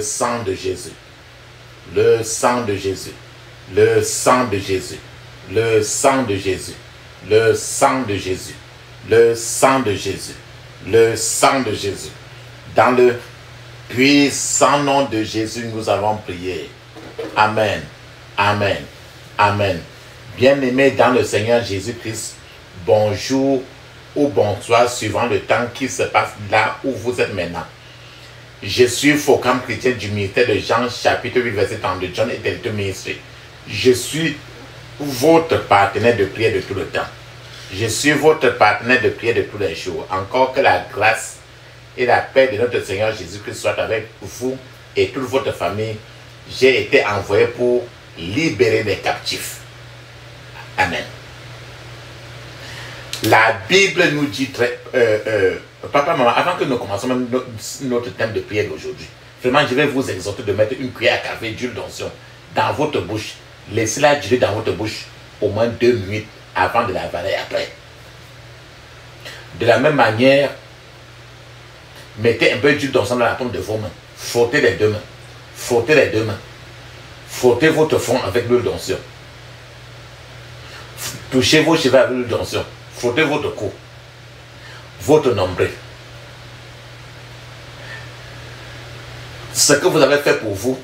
sang de Jésus. Le sang de Jésus. Le sang de Jésus. Le sang de Jésus. Le sang de Jésus. Le sang de Jésus. Le sang de Jésus. Dans le puissant nom de Jésus, nous avons prié. Amen. Amen. Amen. Bien-aimés dans le Seigneur Jésus-Christ, bonjour ou bonsoir suivant le temps qui se passe là où vous êtes maintenant. Je suis Focam chrétien du ministère de Jean, chapitre 8, verset 32, John Eternity Ministry. Je suis votre partenaire de prière de tout le temps. Je suis votre partenaire de prière de tous les jours. Encore que la grâce et la paix de notre Seigneur Jésus-Christ soient avec vous et toute votre famille. J'ai été envoyé pour libérer les captifs. Amen. La Bible nous dit papa, maman, avant que nous commencions même notre thème de prière d'aujourd'hui, vraiment, je vais vous exhorter de mettre une cuillère à café d'huile d'onction dans votre bouche. Laissez-la durer dans votre bouche au moins 2 minutes avant de l'avaler après. De la même manière, mettez un peu d'huile d'onction dans la paume de vos mains. Frottez les deux mains. Frottez les deux mains. Frottez votre front avec l'huile d'onction. Touchez vos cheveux avec l'huile d'onction. Frottez votre cou. Votre nombril. Ce que vous avez fait pour vous,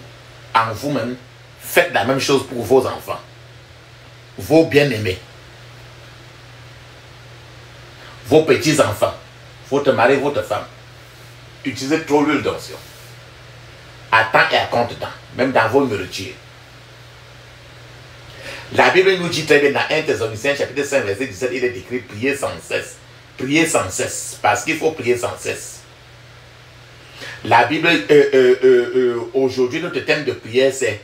en vous-même, faites la même chose pour vos enfants, vos bien-aimés, vos petits-enfants, votre mari, votre femme. Utilisez trop l'huile d'onction. À temps et à contre-temps, même dans vos nourritures. La Bible nous dit très bien dans 1 Thessaloniciens chapitre 5 verset 17, il est écrit priez sans cesse. Priez sans cesse, parce qu'il faut prier sans cesse. La Bible, aujourd'hui, notre thème de prière, c'est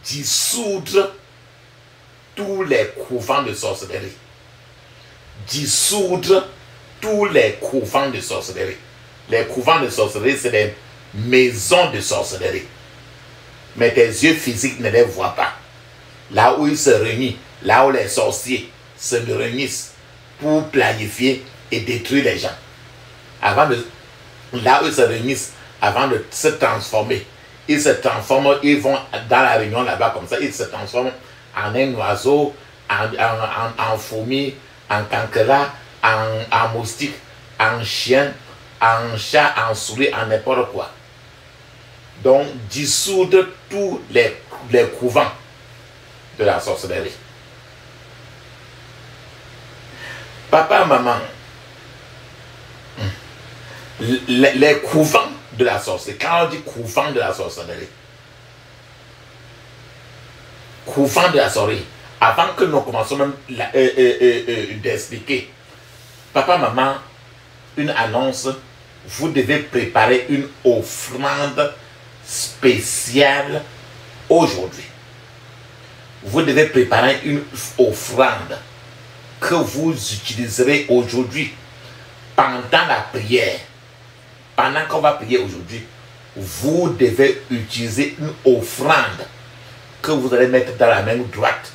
dissoudre tous les couvents de sorcellerie. Dissoudre tous les couvents de sorcellerie. Les couvents de sorcellerie, c'est des maisons de sorcellerie. Mais tes yeux physiques ne les voient pas. Là où ils se réunissent, là où les sorciers se réunissent pour planifier et détruire les gens. Là où ils se réunissent, avant de se transformer, ils se transforment, ils vont dans la réunion là-bas comme ça, ils se transforment en un oiseau, en fourmi, en cancre, en moustique, en chien, en chat, en souris, en n'importe quoi. Donc, dissoudre tous les couvents de la sorcellerie. Papa, maman, les couvents de la sorcellerie, quand on dit couvent de la sorcellerie, couvent de la sorcellerie, avant que nous commencions même d'expliquer, papa, maman, une annonce, vous devez préparer une offrande spéciale aujourd'hui. Vous devez préparer une offrande que vous utiliserez aujourd'hui pendant la prière. Pendant qu'on va prier aujourd'hui, vous devez utiliser une offrande que vous allez mettre dans la main droite.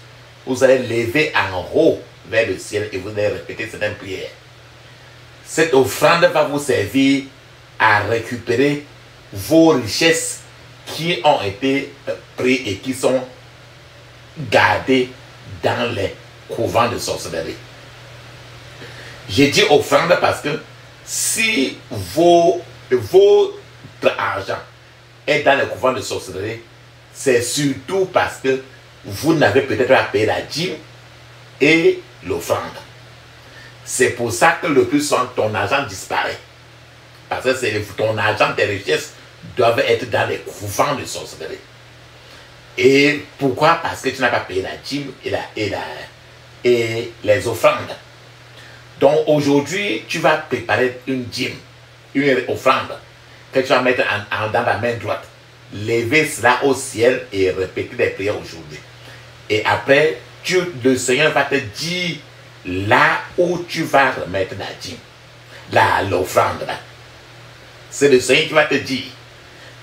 Vous allez lever en haut vers le ciel et vous allez répéter cette prière. Cette offrande va vous servir à récupérer vos richesses qui ont été prises et qui sont gardées dans les couvents de sorcellerie. J'ai dit offrande parce que si votre argent est dans les couvents de sorcellerie, c'est surtout parce que vous n'avez peut-être pas payé la dîme et l'offrande. C'est pour ça que le plus souvent ton argent disparaît. Parce que ton argent, tes richesses doivent être dans les couvents de sorcellerie. Et pourquoi? Parce que tu n'as pas payé la dîme et les offrandes. Donc aujourd'hui, tu vas préparer une dîme, une offrande que tu vas mettre dans la main droite. Lever cela au ciel et répéter les prières aujourd'hui. Et après, le Seigneur va te dire là où tu vas remettre la dîme, l'offrande. C'est le Seigneur qui va te dire.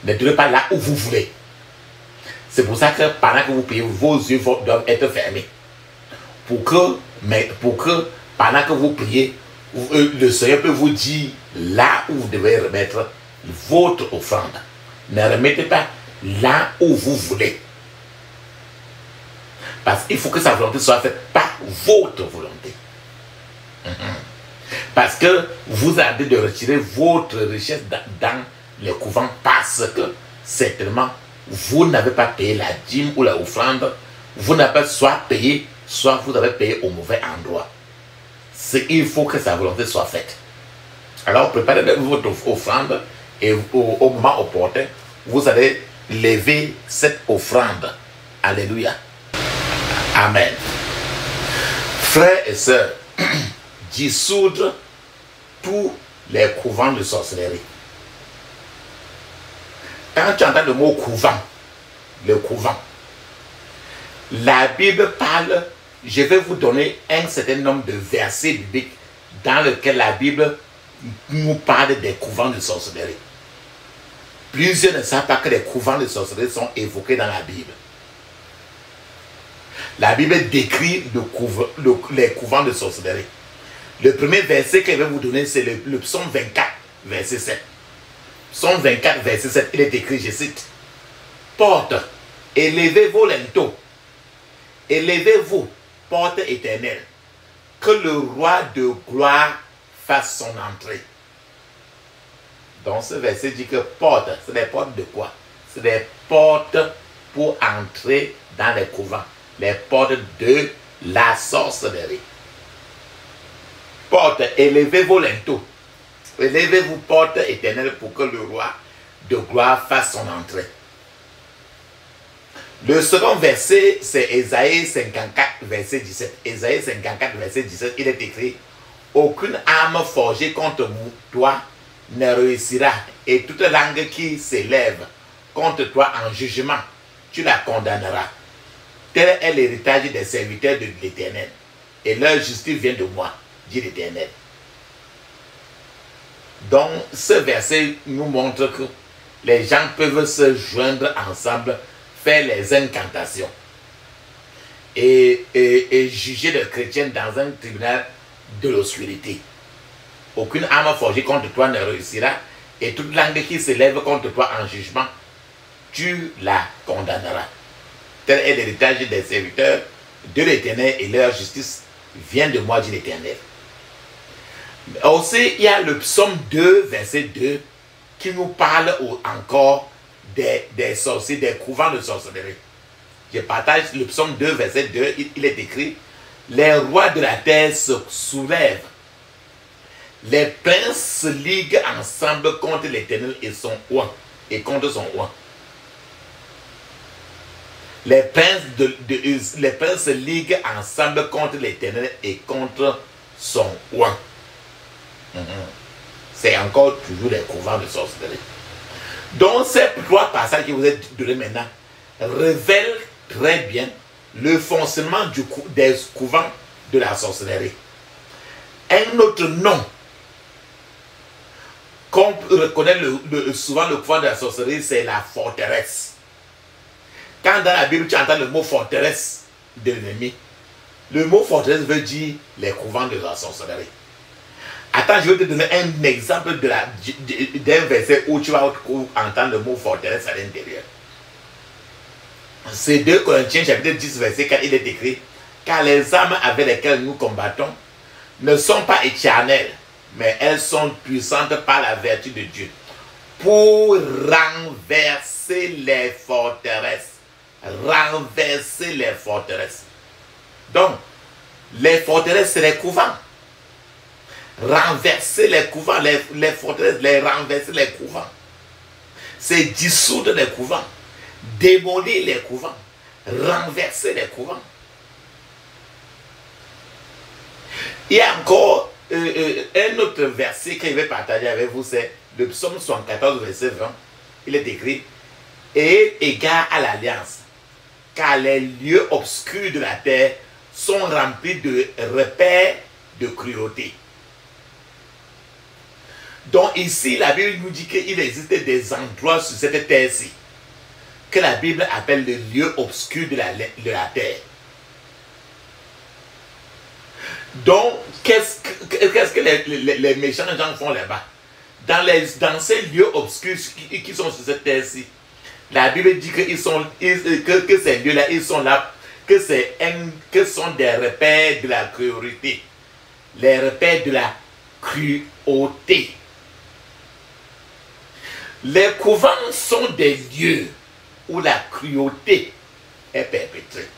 Ne donnez pas là où vous voulez. C'est pour ça que pendant que vous priez, vos yeux doivent être fermés. Pour que pendant que vous priez, le Seigneur peut vous dire là où vous devez remettre votre offrande. Ne remettez pas là où vous voulez. Parce qu'il faut que sa volonté soit faite par votre volonté. Parce que vous avez de retirer votre richesse dans les couvents parce que certainement vous n'avez pas payé la dîme ou la offrande. Vous n'avez pas soit payé, soit vous avez payé au mauvais endroit. Il faut que sa volonté soit faite. Alors préparez votre offrande et au moment opportun, vous allez lever cette offrande. Alléluia. Amen. Frères et sœurs, dissoudre tous les couvents de sorcellerie. Quand tu entends le mot couvent, le couvent, la Bible parle, je vais vous donner un certain nombre de versets bibliques dans lesquels la Bible nous parle des couvents de sorcellerie. Plusieurs ne savent pas que les couvents de sorcellerie sont évoqués dans la Bible. La Bible décrit les couvents de sorcellerie. Le premier verset que je vais vous donner, c'est le psaume 24, verset 7. Psaume 24, verset 7, il est écrit, je cite, « Porte, élevez-vous linteaux, élevez-vous, porte éternelle, que le roi de gloire fasse son entrée. » Donc ce verset dit que porte, c'est des portes de quoi? C'est des portes pour entrer dans les couvents. Les portes de la sorcellerie. Porte, élevez vos linteaux. Élevez-vous, porte éternelle, pour que le roi de gloire fasse son entrée. Le second verset, c'est Ésaïe 54, verset 17. Ésaïe 54, verset 17, il est écrit, « Aucune arme forgée contre toi ne réussira, et toute langue qui s'élève contre toi en jugement, tu la condamneras. Tel est l'héritage des serviteurs de l'Éternel, et leur justice vient de moi, dit l'Éternel. » Donc, ce verset nous montre que les gens peuvent se joindre ensemble, faire les incantations et juger les chrétiens dans un tribunal de l'obscurité. Aucune arme forgée contre toi ne réussira, et toute langue qui s'élève contre toi en jugement, tu la condamneras. Tel est l'héritage des serviteurs de l'Éternel, et leur justice vient de moi, dit l'Éternel. Aussi, il y a le psaume 2, verset 2, qui nous parle encore des sorciers, des couvents de sorcellerie. Je partage le psaume 2, verset 2, il est écrit, « Les rois de la terre se soulèvent, les princes se liguent ensemble contre l'Éternel et son oint, et contre son oint. » Les princes se liguent ensemble contre l'Éternel et contre son oint. C'est encore toujours les couvents de sorcellerie. Donc ces trois passages que vous êtes donnés maintenant révèlent très bien le fonctionnement des couvents de la sorcellerie. Un autre nom qu'on reconnaît souvent le couvent de la sorcellerie, c'est la forteresse. Quand dans la Bible tu entends le mot forteresse de l'ennemi, le mot forteresse veut dire les couvents de la sorcellerie. Attends, je vais te donner un exemple d'un verset où tu vas entendre le mot forteresse à l'intérieur. C'est 2 Corinthiens chapitre 10 verset 4, il est écrit, « Car les armes avec lesquelles nous combattons ne sont pas éternelles, mais elles sont puissantes par la vertu de Dieu, pour renverser les forteresses. » Renverser les forteresses. Donc, les forteresses, c'est les couvents. Renverser les couvents, les forteresses, renverser les couvents. C'est dissoudre les couvents, démolir les couvents, renverser les couvents. Il y a encore un autre verset que je vais partager avec vous, c'est le psaume 74, verset 20. Il est écrit, « Et égard à l'alliance, car les lieux obscurs de la terre sont remplis de repères de cruauté. » Donc ici, la Bible nous dit qu'il existe des endroits sur cette terre-ci que la Bible appelle les lieux obscurs de la terre. Donc, qu'est-ce que les méchants gens font là-bas? Dans ces lieux obscurs qui sont sur cette terre-ci, La Bible dit que ces lieux-là, ils sont là, que sont des repères de la cruauté. Les repères de la cruauté. Les couvents sont des lieux où la cruauté est perpétrée.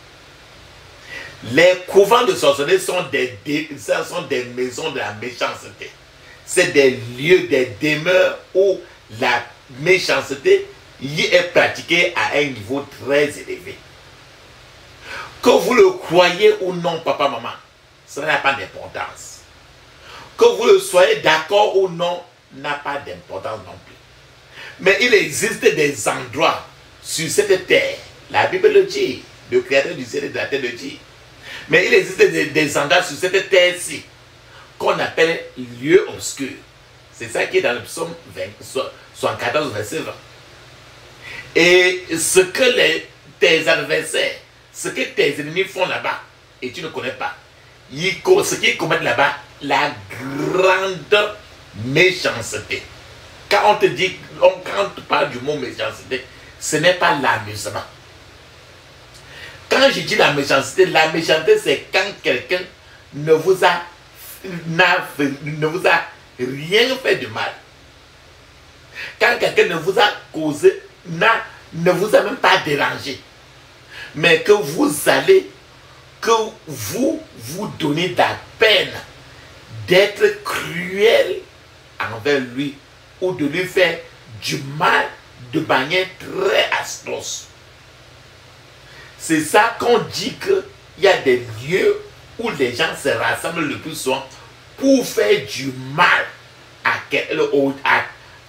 Les couvents de sorcellerie sont des maisons de la méchanceté. C'est des lieux, des demeures où la méchanceté y est pratiquée à un niveau très élevé. Que vous le croyez ou non, papa, maman, ça n'a pas d'importance. Que vous le soyez d'accord ou non, n'a pas d'importance non plus. Mais il existe des endroits sur cette terre, la Bible le dit, le créateur du ciel et de la terre le dit. Mais il existe des endroits sur cette terre-ci qu'on appelle lieux obscurs. C'est ça qui est dans le psaume 74, verset 20. Et ce que tes adversaires, ce que tes ennemis font là-bas, et tu ne connais pas, ce qu'ils commettent là-bas, la grande méchanceté. Quand on te dit, quand on te parle du mot méchanceté, ce n'est pas l'amusement. Quand je dis la méchanceté c'est quand quelqu'un ne vous a rien fait de mal. Quand quelqu'un ne vous a causé, ne vous a même pas dérangé. Mais que vous allez, que vous donnez de la peine d'être cruel envers lui ou de lui faire du mal de manière très atroce. C'est ça qu'on dit qu'il y a des lieux où les gens se rassemblent le plus souvent pour faire du mal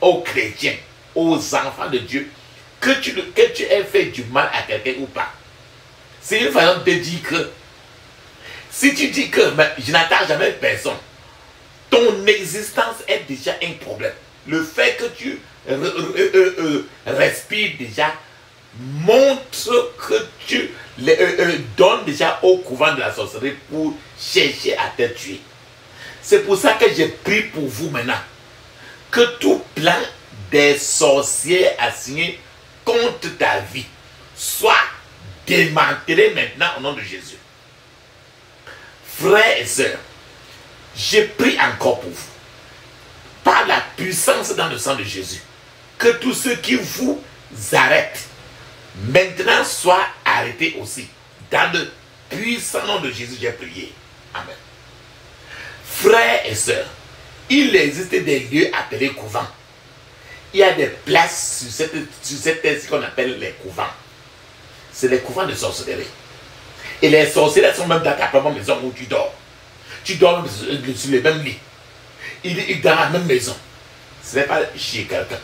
aux chrétiens, aux enfants de Dieu, que tu aies fait du mal à quelqu'un ou pas. C'est une façon de te dire que si tu dis que je n'attaque jamais personne, ton existence est déjà un problème. Le fait que tu respires déjà montre que tu donnes déjà au couvent de la sorcellerie pour chercher à te tuer. C'est pour ça que j'ai pris pour vous maintenant que tout plan des sorciers assignés contre ta vie soit démantelé maintenant au nom de Jésus. Frères et sœurs, j'ai pris encore pour vous, par la puissance dans le sang de Jésus, que tous ceux qui vous arrêtent maintenant soient arrêtés aussi. Dans le puissant nom de Jésus, j'ai prié. Amen. Frères et sœurs, il existe des lieux appelés couvents. Il y a des places sur cette terre qu'on appelle les couvents. C'est les couvents de sorcellerie. Et les sorcières sont même dans ta propre maison où tu dors. Tu dors sur le même lit. Il est dans la même maison. Ce n'est pas chez quelqu'un.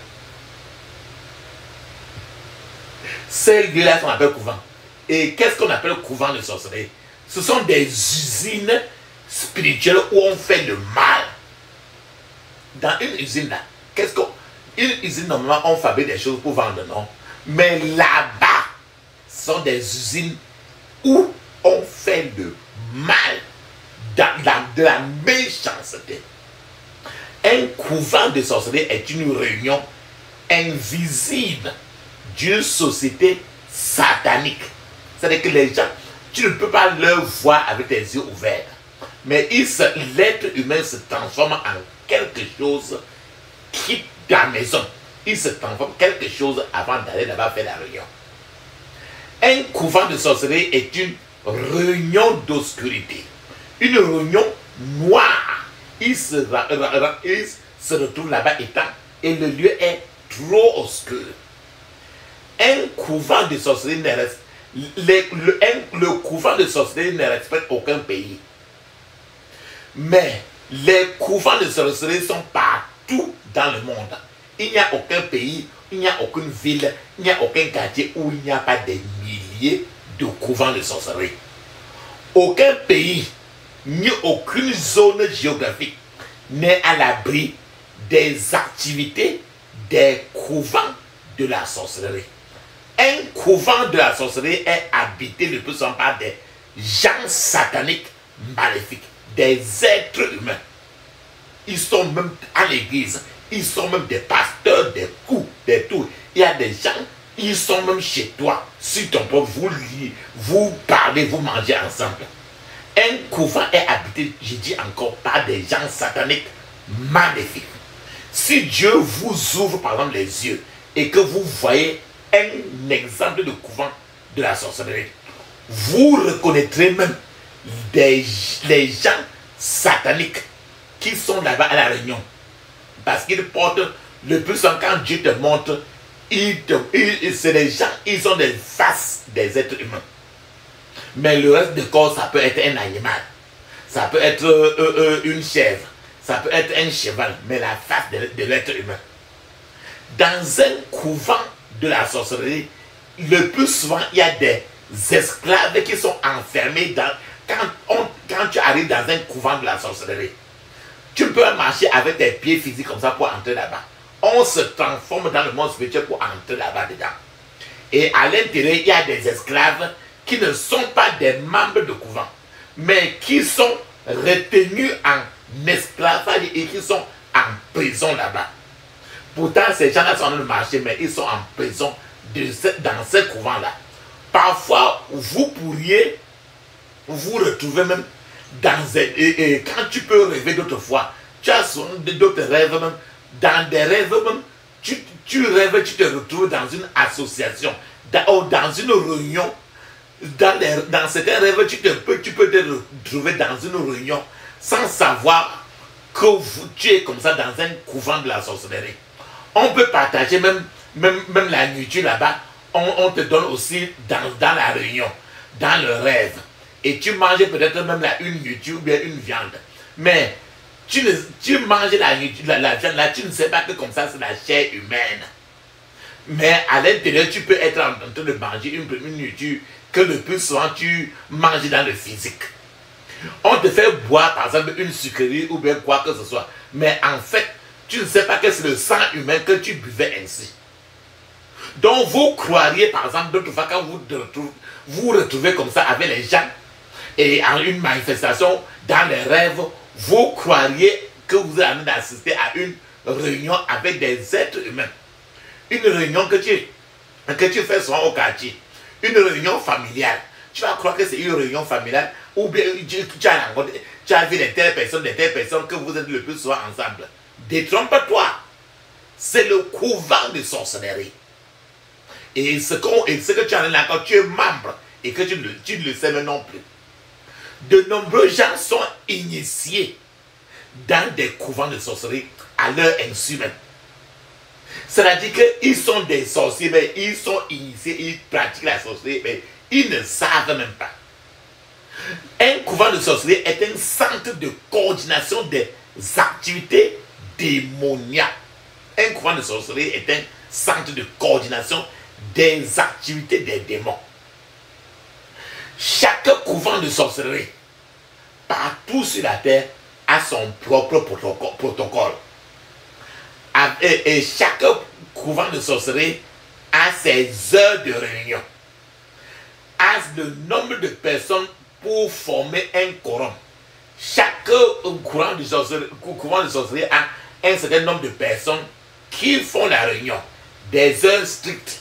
Ces lieux-là sont appelés couvents. Et qu'est-ce qu'on appelle couvent de sorcellerie? Ce sont des usines spirituelles où on fait le mal. Dans une usine là, une usine, normalement, on fabrique des choses pour vendre, non? Mais là-bas, ce sont des usines où on fait le mal, de la méchanceté. Un couvent de sorcellerie est une réunion invisible d'une société satanique. C'est-à-dire que les gens, tu ne peux pas leur voir avec tes yeux ouverts. Mais l'être humain se transforme en quelque chose qui dans la maison. Il se transforme en quelque chose avant d'aller là-bas faire la réunion. Un couvent de sorcellerie est une réunion d'obscurité. Une réunion noire. Il se retrouve là-bas et le lieu est trop obscur. Un couvent de sorcellerie le couvent de sorcellerie ne respecte aucun pays. Mais les couvents de sorcellerie sont partout dans le monde. Il n'y a aucun pays, il n'y a aucune ville, il n'y a aucun quartier où il n'y a pas des milliers de couvents de sorcellerie. Aucun pays, ni aucune zone géographique n'est à l'abri des activités des couvents de la sorcellerie. Un couvent de la sorcellerie est habité le plus souvent par des gens sataniques maléfiques, des êtres humains. Ils sont même à l'église, ils sont même des pasteurs, des coups, des tours. Il y a des gens Ils sont même chez toi, sur ton peuple, vous parlez, vous mangez ensemble. Un couvent est habité, je dis encore, par des gens sataniques maléfiques. Si Dieu vous ouvre par exemple les yeux et que vous voyez un exemple de couvent de la sorcellerie, vous reconnaîtrez même les gens sataniques qui sont là-bas à la réunion. Parce qu'ils portent le plus souvent quand Dieu te montre, c'est des gens, ils ont des faces des êtres humains. Mais le reste du corps, ça peut être un animal. Ça peut être une chèvre. Ça peut être un cheval. Mais la face de l'être humain. Dans un couvent de la sorcellerie, le plus souvent, il y a des esclaves qui sont enfermés dans... Quand tu arrives dans un couvent de la sorcellerie, tu peux marcher avec tes pieds physiques comme ça pour entrer là-bas. On se transforme dans le monde spirituel pour entrer là-bas dedans. Et à l'intérieur, il y a des esclaves qui ne sont pas des membres de couvent, mais qui sont retenus en esclavage et qui sont en prison là-bas. Pourtant, ces gens-là sont en train de marcher, mais ils sont en prison dans ce couvent-là. Parfois, vous pourriez vous retrouver même dans quand tu peux rêver d'autres fois, tu as d'autres rêves même, dans des rêves même, tu rêves, tu te retrouves dans une association, dans une réunion. Dans certains rêves, tu peux te retrouver dans une réunion sans savoir que tu es comme ça dans un couvent de la sorcellerie. On peut partager même la nourriture là-bas. On te donne aussi dans la réunion, dans le rêve. Et tu manges peut-être même une nourriture ou bien une viande. Mais tu manges la viande là, tu ne sais pas que comme ça c'est la chair humaine. Mais à l'intérieur, tu peux être en train de manger une nourriture que le plus souvent tu manges dans le physique. On te fait boire par exemple une sucrerie ou bien quoi que ce soit. Mais en fait, tu ne sais pas que c'est le sang humain que tu buvais ainsi. Donc vous croiriez par exemple d'autres fois quand vous retrouvez comme ça avec les gens et en une manifestation dans les rêves, vous croiriez que vous êtes en train d'assister à une réunion avec des êtres humains. Une réunion que tu fais souvent au quartier. Une réunion familiale. Tu vas croire que c'est une réunion familiale ou bien tu as vu des telles personnes que vous êtes le plus souvent ensemble. Détrompe-toi. C'est le couvent de sorcellerie. Et ce que tu en es là quand tu es membre et que tu ne le sais même non plus. De nombreux gens sont initiés dans des couvents de sorcellerie à leur insu même. C'est-à-dire qu'ils sont des sorciers, mais ils sont initiés, ils pratiquent la sorcellerie, mais ils ne savent même pas. Un couvent de sorcellerie est un centre de coordination des activités démoniaques. Un couvent de sorcellerie est un centre de coordination des activités des démons. Chaque couvent de sorcellerie, partout sur la terre, a son propre protocole. Et chaque couvent de sorcellerie a ses heures de réunion, a le nombre de personnes pour former un quorum. Chaque couvent de sorcellerie a un certain nombre de personnes qui font la réunion, des heures strictes.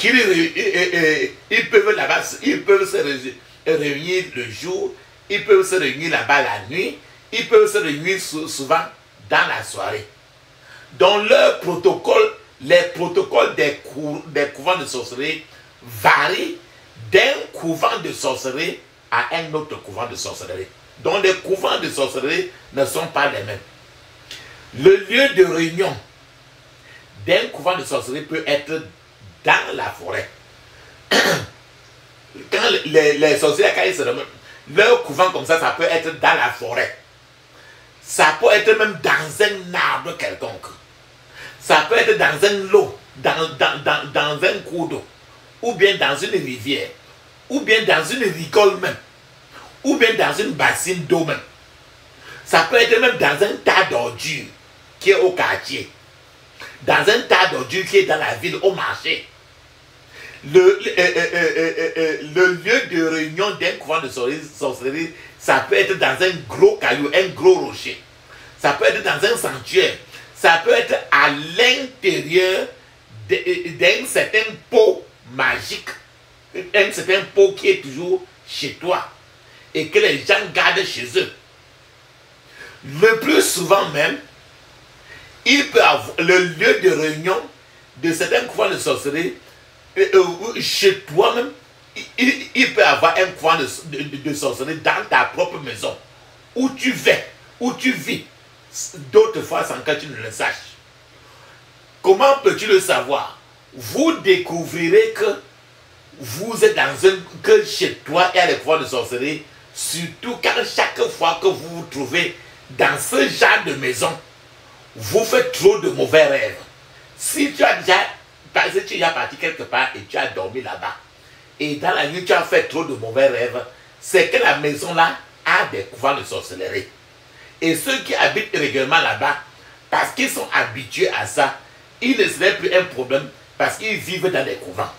Ils peuvent là-bas, ils peuvent se réunir le jour, ils peuvent se réunir là-bas la nuit, ils peuvent se réunir souvent dans la soirée. Dans leur protocole, les protocoles des couvents de sorcellerie varient d'un couvent de sorcellerie à un autre couvent de sorcellerie. Donc les couvents de sorcellerie ne sont pas les mêmes. Le lieu de réunion d'un couvent de sorcellerie peut être dans la forêt. Quand les sorciers, quand ils se remettent, leur couvent comme ça peut être dans la forêt. Ça peut être même dans un arbre quelconque. Ça peut être dans un lot, dans un cours d'eau, ou bien dans une rivière, ou bien dans une rigole même, ou bien dans une bassine d'eau même. Ça peut être même dans un tas d'ordures qui est au quartier, dans un tas d'ordures qui est dans la ville, au marché. Le lieu de réunion d'un couvent de sorcellerie, ça peut être dans un gros caillou, un gros rocher. Ça peut être dans un sanctuaire. Ça peut être à l'intérieur d'un certain pot magique, un certain pot qui est toujours chez toi et que les gens gardent chez eux. Le plus souvent même, il peut avoir le lieu de réunion de certains couvents de sorcellerie chez toi-même. Il peut avoir un couvent de sorcellerie dans ta propre maison où tu vis, d'autres fois sans que tu ne le saches. Comment peux-tu le savoir? Vous découvrirez que vous êtes que chez toi il y a des couvents de sorcellerie, surtout quand chaque fois que vous vous trouvez dans ce genre de maison, vous faites trop de mauvais rêves. Si tu as déjà, parce que tu es parti quelque part et tu as dormi là-bas, et dans la nuit tu as fait trop de mauvais rêves, c'est que la maison là a des couvents de sorcellerie. Et ceux qui habitent régulièrement là-bas, parce qu'ils sont habitués à ça, il ne serait plus un problème parce qu'ils vivent dans des couvents.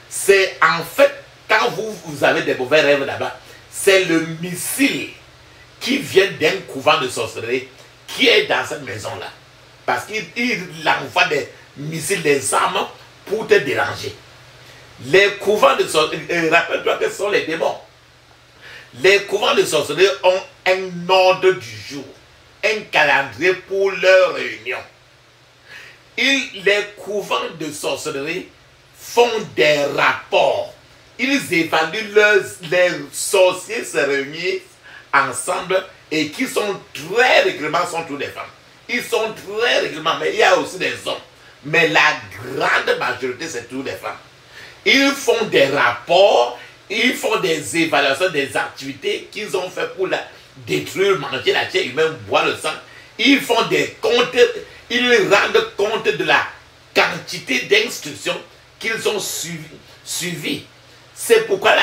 C'est en fait, quand vous avez des mauvais rêves là-bas, c'est le missile qui vient d'un couvent de sorcellerie qui est dans cette maison-là. Parce qu'il envoie des missiles, des armes pour te déranger. Les couvents de sorcellerie, rappelle-toi que ce sont les démons. Les couvents de sorcellerie ont un ordre du jour, un calendrier pour leur réunion. Les couvents de sorcellerie font des rapports. Ils évaluent les sorciers se réunissent ensemble et qui sont très régulièrement, sont tous des femmes. Ils sont très régulièrement, mais il y a aussi des hommes. Mais la grande majorité, c'est tous des femmes. Ils font des rapports, ils font des évaluations des activités qu'ils ont fait pour détruire, manger la chair humaine, boire le sang. Ils font des comptes, ils rendent compte de la quantité d'instructions qu'ils ont suivies. C'est pourquoi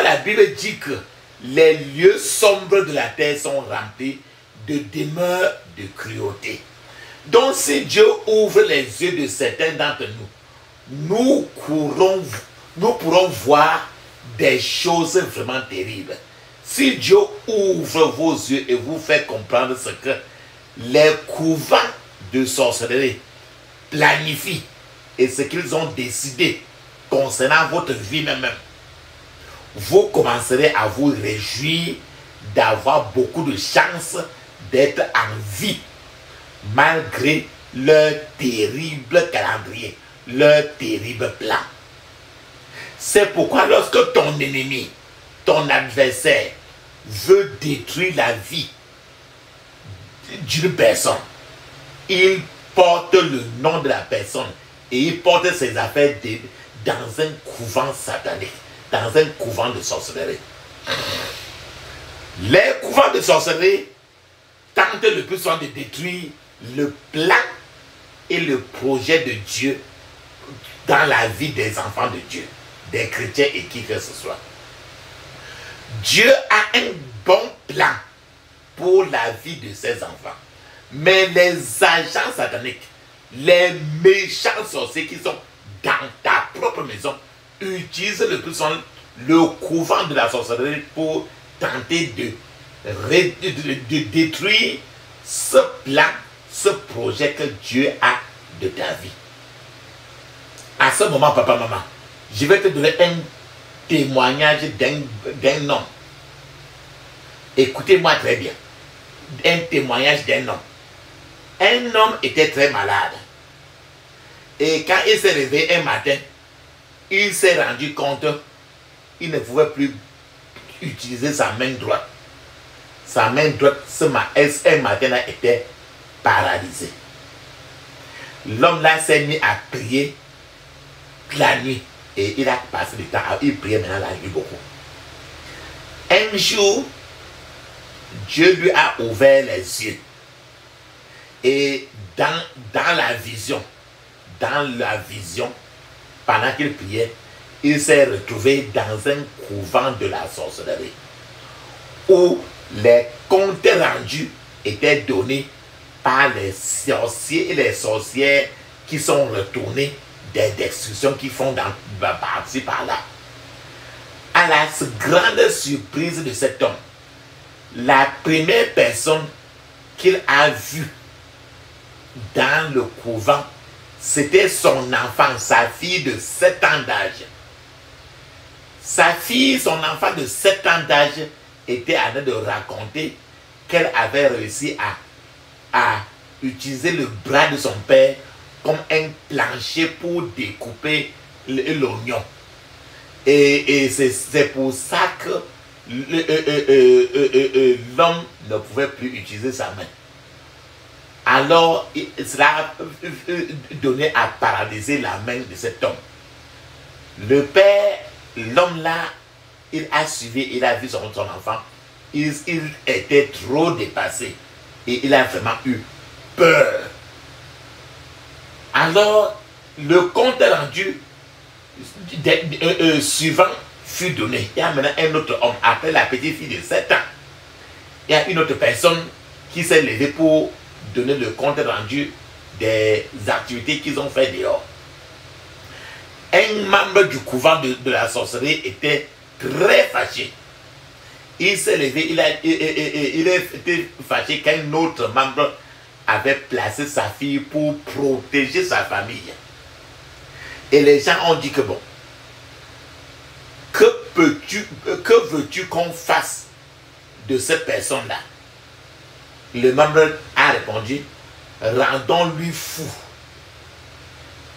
la Bible dit que les lieux sombres de la terre sont remplis de demeures de cruauté. Donc si Dieu ouvre les yeux de certains d'entre nous, nous pourrons voir des choses vraiment terribles. Si Dieu ouvre vos yeux et vous fait comprendre ce que les couvents de sorcellerie planifient et ce qu'ils ont décidé concernant votre vie même, vous commencerez à vous réjouir d'avoir beaucoup de chances d'être en vie malgré leur terrible calendrier, leur terrible plan. C'est pourquoi lorsque ton ennemi, ton adversaire veut détruire la vie d'une personne, il porte le nom de la personne et il porte ses affaires dans un couvent satanique, dans un couvent de sorcellerie. Les couvents de sorcellerie tentent le plus souvent de détruire le plan et le projet de Dieu dans la vie des enfants de Dieu, des chrétiens et qui que ce soit. Dieu a un bon plan pour la vie de ses enfants. Mais les agents sataniques, les méchants sorciers qui sont dans ta propre maison, utilisent le plus souvent le couvent de la sorcellerie pour tenter de détruire ce plan, ce projet que Dieu a de ta vie. À ce moment, papa, maman, je vais te donner un témoignage d'un homme. Écoutez-moi très bien. Un témoignage d'un homme. Un homme était très malade. Et quand il s'est réveillé un matin, il s'est rendu compte qu'il ne pouvait plus utiliser sa main droite. Sa main droite, un matin-là, était paralysée. L'homme-là s'est mis à prier la nuit. Et il a passé du temps, il priait maintenant la nuit beaucoup. Un jour, Dieu lui a ouvert les yeux. Et dans la vision, pendant qu'il priait, il s'est retrouvé dans un couvent de la sorcellerie où les comptes rendus étaient donnés par les sorciers et les sorcières qui sont retournés des destructions qu'ils font par-ci par-là. À la grande surprise de cet homme, la première personne qu'il a vue dans le couvent, c'était son enfant, sa fille de 7 ans d'âge. Sa fille, son enfant de 7 ans d'âge, était en train de raconter qu'elle avait réussi à utiliser le bras de son père comme un plancher pour découper l'oignon. Et c'est pour ça que l'homme ne pouvait plus utiliser sa main. Alors, cela donnait à paralyser la main de cet homme. Le père, l'homme là, il a suivi, il a vu son enfant. Il était trop dépassé. Et il a vraiment eu peur. Alors, le compte rendu suivant fut donné. Il y a maintenant un autre homme, après la petite fille de 7 ans. Il y a une autre personne qui s'est levée pour donner le compte rendu des activités qu'ils ont fait dehors. Un membre du couvent de la sorcellerie était très fâché. Il s'est levé, il était fâché qu'un autre membre avait placé sa fille pour protéger sa famille. Et les gens ont dit que bon, que veux-tu qu'on fasse de cette personne-là? Le membre a répondu, rendons-lui fou.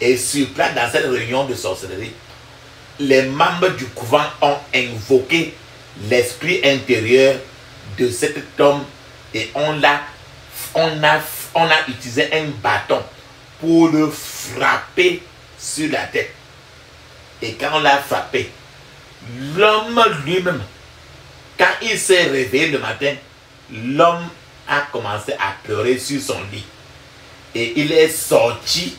Et sur place, dans cette réunion de sorcellerie, les membres du couvent ont invoqué l'esprit intérieur de cet homme et on a utilisé un bâton pour le frapper sur la tête. Et quand on l'a frappé, l'homme lui-même, quand il s'est réveillé le matin, l'homme a commencé à pleurer sur son lit. Et il est sorti,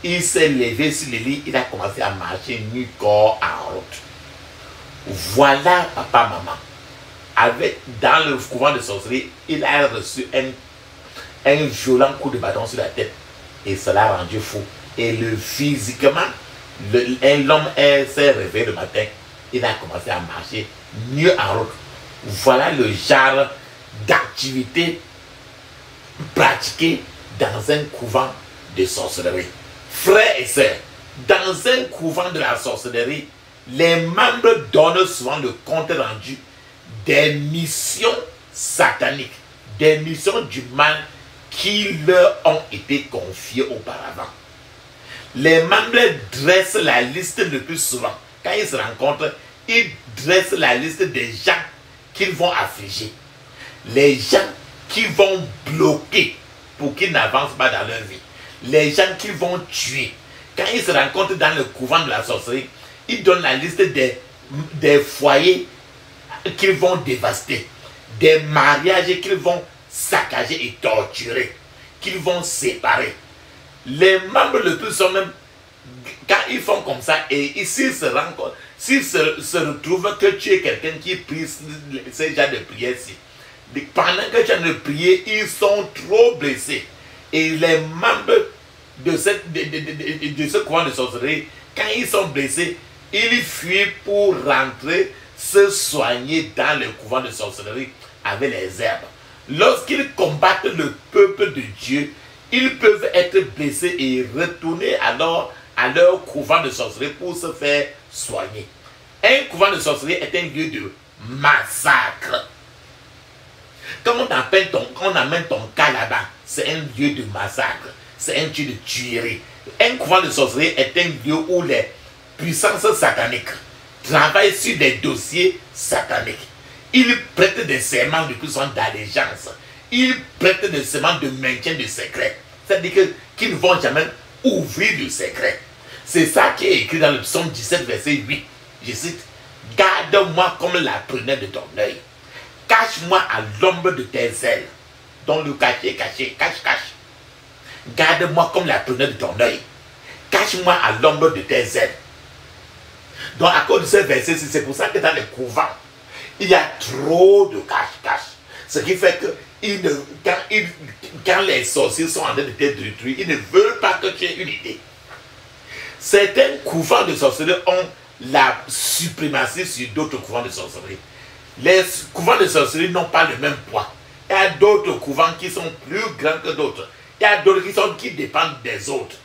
il s'est levé sur le lit, il a commencé à marcher nu corps en route. Voilà papa, maman. Dans le couvent de sorcellerie, il a reçu un violent coup de bâton sur la tête. Et cela l'a rendu fou. Et physiquement, l'homme s'est réveillé le matin. Il a commencé à marcher mieux en route. Voilà le genre d'activité pratiquée dans un couvent de sorcellerie. Frères et sœurs, dans un couvent de la sorcellerie, les membres donnent souvent le compte rendu des missions sataniques, des missions du mal qui leur ont été confiées auparavant. Les membres dressent la liste le plus souvent. Quand ils se rencontrent, ils dressent la liste des gens qu'ils vont affliger. Les gens qui vont bloquer pour qu'ils n'avancent pas dans leur vie. Les gens qui vont tuer. Quand ils se rencontrent dans le couvent de la sorcellerie, ils donnent la liste des foyers qu'ils vont dévaster, des mariages qu'ils vont saccager et torturer, qu'ils vont séparer. Les membres le plus sont même, quand ils font comme ça, et s'ils se rencontrent, s'ils se retrouvent que tu es quelqu'un qui prie ces gens de prière-ci, pendant que tu as de prier, ils sont trop blessés. Et les membres de ce couvent de sorcellerie, quand ils sont blessés, ils fuient pour rentrer se soigner dans le couvent de sorcellerie avec les herbes. Lorsqu'ils combattent le peuple de Dieu, ils peuvent être blessés et retourner alors à leur couvent de sorcellerie pour se faire soigner. Un couvent de sorcellerie est un lieu de massacre. Quand on amène ton cas là-bas, c'est un lieu de massacre, c'est un lieu de tuerie. Un couvent de sorcellerie est un lieu où les puissances sataniques travaillent sur des dossiers sataniques. Ils prêtent des serments de puissance d'allégeance. Ils prêtent des serments de maintien de secret. C'est-à-dire qu'ils ne vont jamais ouvrir de secret. C'est ça qui est écrit dans le psaume 17, verset 8. Je cite, « Garde-moi comme la prunelle de ton œil. Cache-moi à l'ombre de tes ailes. » Donc le cacher, cache. Garde-moi comme la prunelle de ton œil. Cache-moi à l'ombre de tes ailes. Donc à cause de ce verset, c'est pour ça que dans les couvents, il y a trop de cache-cache. Ce qui fait que quand les sorciers sont en train de te détruire, ils ne veulent pas que tu aies une idée. Certains couvents de sorcellerie ont la suprématie sur d'autres couvents de sorcellerie. Les couvents de sorcellerie n'ont pas le même poids. Il y a d'autres couvents qui sont plus grands que d'autres. Il y a d'autres qui dépendent des autres.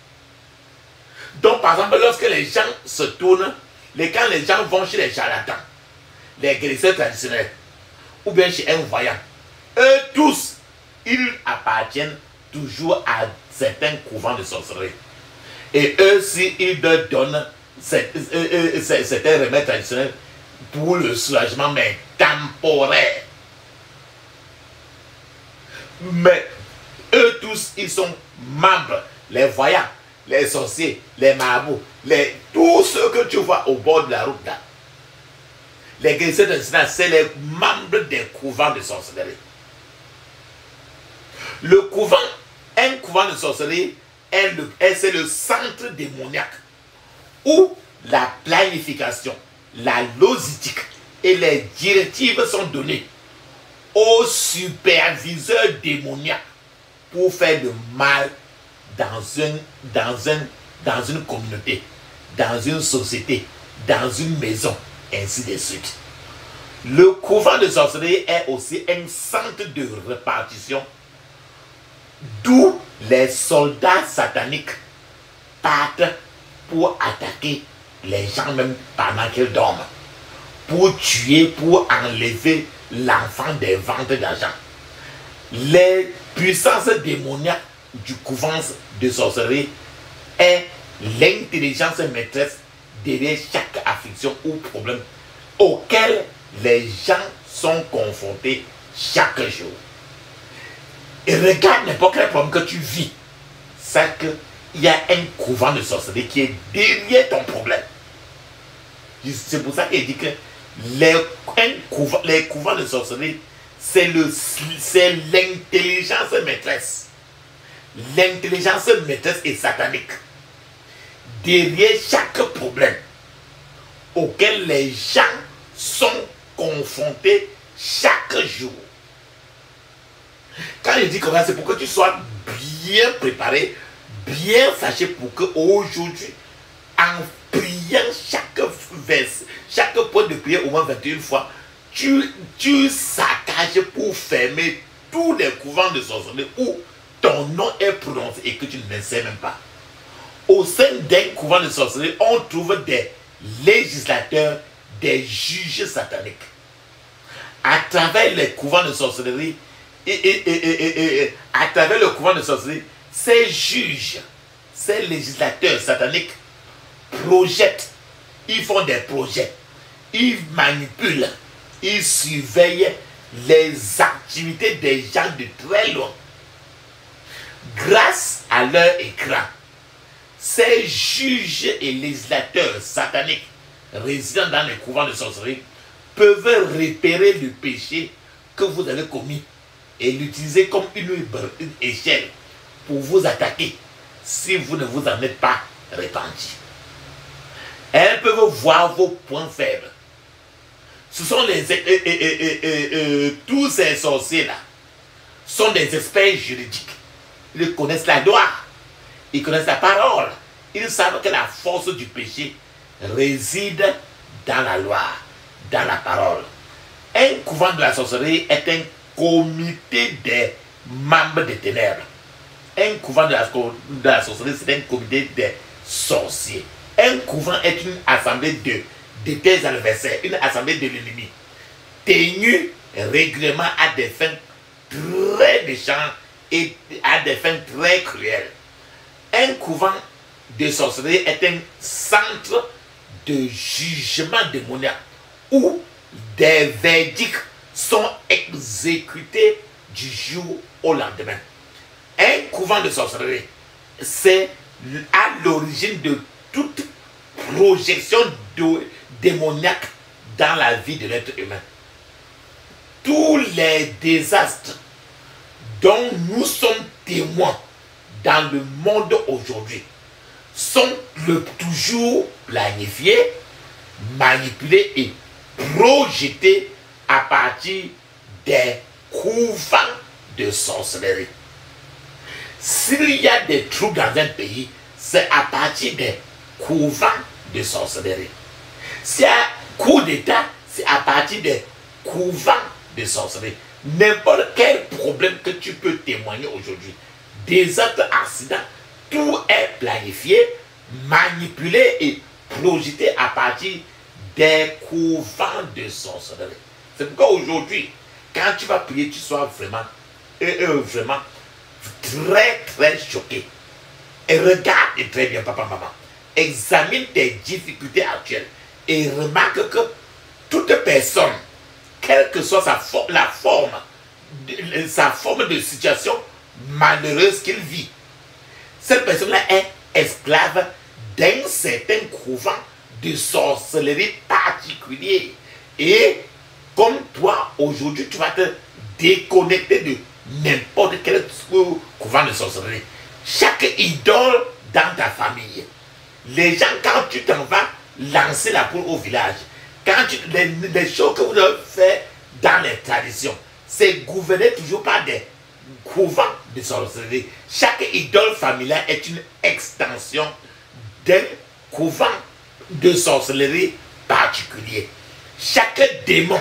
Donc, par exemple, lorsque les gens se tournent, quand les gens vont chez les charlatans, les guérisseurs traditionnels, ou bien chez un voyant, eux tous, ils appartiennent toujours à certains couvents de sorcellerie. Et eux, s'ils leur donnent certains remèdes traditionnels pour le soulagement, mais temporaire. Mais eux tous, ils sont membres, les voyants, les sorciers, les marabouts, tous ceux que tu vois au bord de la route là. Les guérisseurs traditionnels, c'est les membres des couvents de sorcellerie. Le couvent, un couvent de sorcellerie, c'est le centre démoniaque où la planification, la logistique et les directives sont données aux superviseurs démoniaques pour faire le mal dans une communauté, dans une société, dans une maison, ainsi de suite. Le couvent de sorcellerie est aussi un centre de répartition d'où les soldats sataniques partent pour attaquer les gens même pendant qu'ils dorment, pour tuer, pour enlever l'enfant des ventes d'argent. Les puissances démoniaques du couvent de sorcellerie est l'intelligence maîtresse derrière chaque affliction ou problème auquel les gens sont confrontés chaque jour. Et regarde n'importe quel problème que tu vis, c'est qu'il y a un couvent de sorcellerie qui est derrière ton problème. C'est pour ça qu'il dit que les couvents de sorcellerie, c'est l'intelligence maîtresse. L'intelligence maîtresse est satanique. Derrière chaque problème auquel les gens sont confrontés chaque jour. Quand je dis comme ça, c'est pour que tu sois bien préparé, bien fâché pour que aujourd'hui, en priant chaque point de prière au moins 21 fois, tu saccages pour fermer tous les couvents de sorcellerie où ton nom est prononcé et que tu ne le sais même pas. Au sein d'un couvent de sorcellerie, on trouve des législateurs, des juges sataniques. À travers les couvents de sorcellerie, à travers le couvent de sorcellerie, ces juges, ces législateurs sataniques projettent, ils font des projets, ils manipulent, ils surveillent les activités des gens de très loin. Grâce à leur écran, ces juges et législateurs sataniques résidant dans les couvents de sorcellerie peuvent repérer le péché que vous avez commis et l'utiliser comme une échelle pour vous attaquer si vous ne vous en êtes pas repenti. Elles peuvent voir vos points faibles. Ce sont tous ces sorciers-là sont des experts juridiques. Ils connaissent la loi, ils connaissent la parole. Ils savent que la force du péché réside dans la loi, dans la parole. Un couvent de la sorcellerie est un comité des membres des ténèbres. Un couvent de la sorcellerie, c'est un comité des sorciers. Un couvent est une assemblée de tes adversaires, une assemblée de l'ennemi, tenue régulièrement à des fins très méchantes et à des fins très cruelles. Un couvent de sorcellerie est un centre de jugement démoniaque où des verdicts sont exécutés du jour au lendemain. Un couvent de sorcellerie, c'est à l'origine de toute projection démoniaque dans la vie de l'être humain. Tous les désastres dont nous sommes témoins dans le monde aujourd'hui sont toujours planifiés, manipulés et projetés à partir des couvents de sorcellerie. S'il y a des troubles dans un pays, c'est à partir des couvents de sorcellerie. S'il y a un coup d'État, c'est à partir des couvents de sorcellerie. N'importe quel problème que tu peux témoigner aujourd'hui des autres accidents. Tout est planifié, manipulé et projeté à partir des couvents de sorcellerie. C'est pourquoi aujourd'hui, quand tu vas prier, tu sois vraiment, vraiment très, très choqué. Et regarde très bien, papa, maman. Examine tes difficultés actuelles et remarque que toute personne, quelle que soit sa forme de situation malheureuse qu'il vit, cette personne-là est esclave d'un certain couvent de sorcellerie particulier. Et comme toi, aujourd'hui, tu vas te déconnecter de n'importe quel couvent de sorcellerie. Chaque idole dans ta famille, les gens, quand tu t'en vas lancer la poule au village, quand les choses que vous devez faire dans les traditions, c'est gouverné toujours par des couvents de sorcellerie. Chaque idole familiale est une extension d'un couvent de sorcellerie particulier. Chaque démon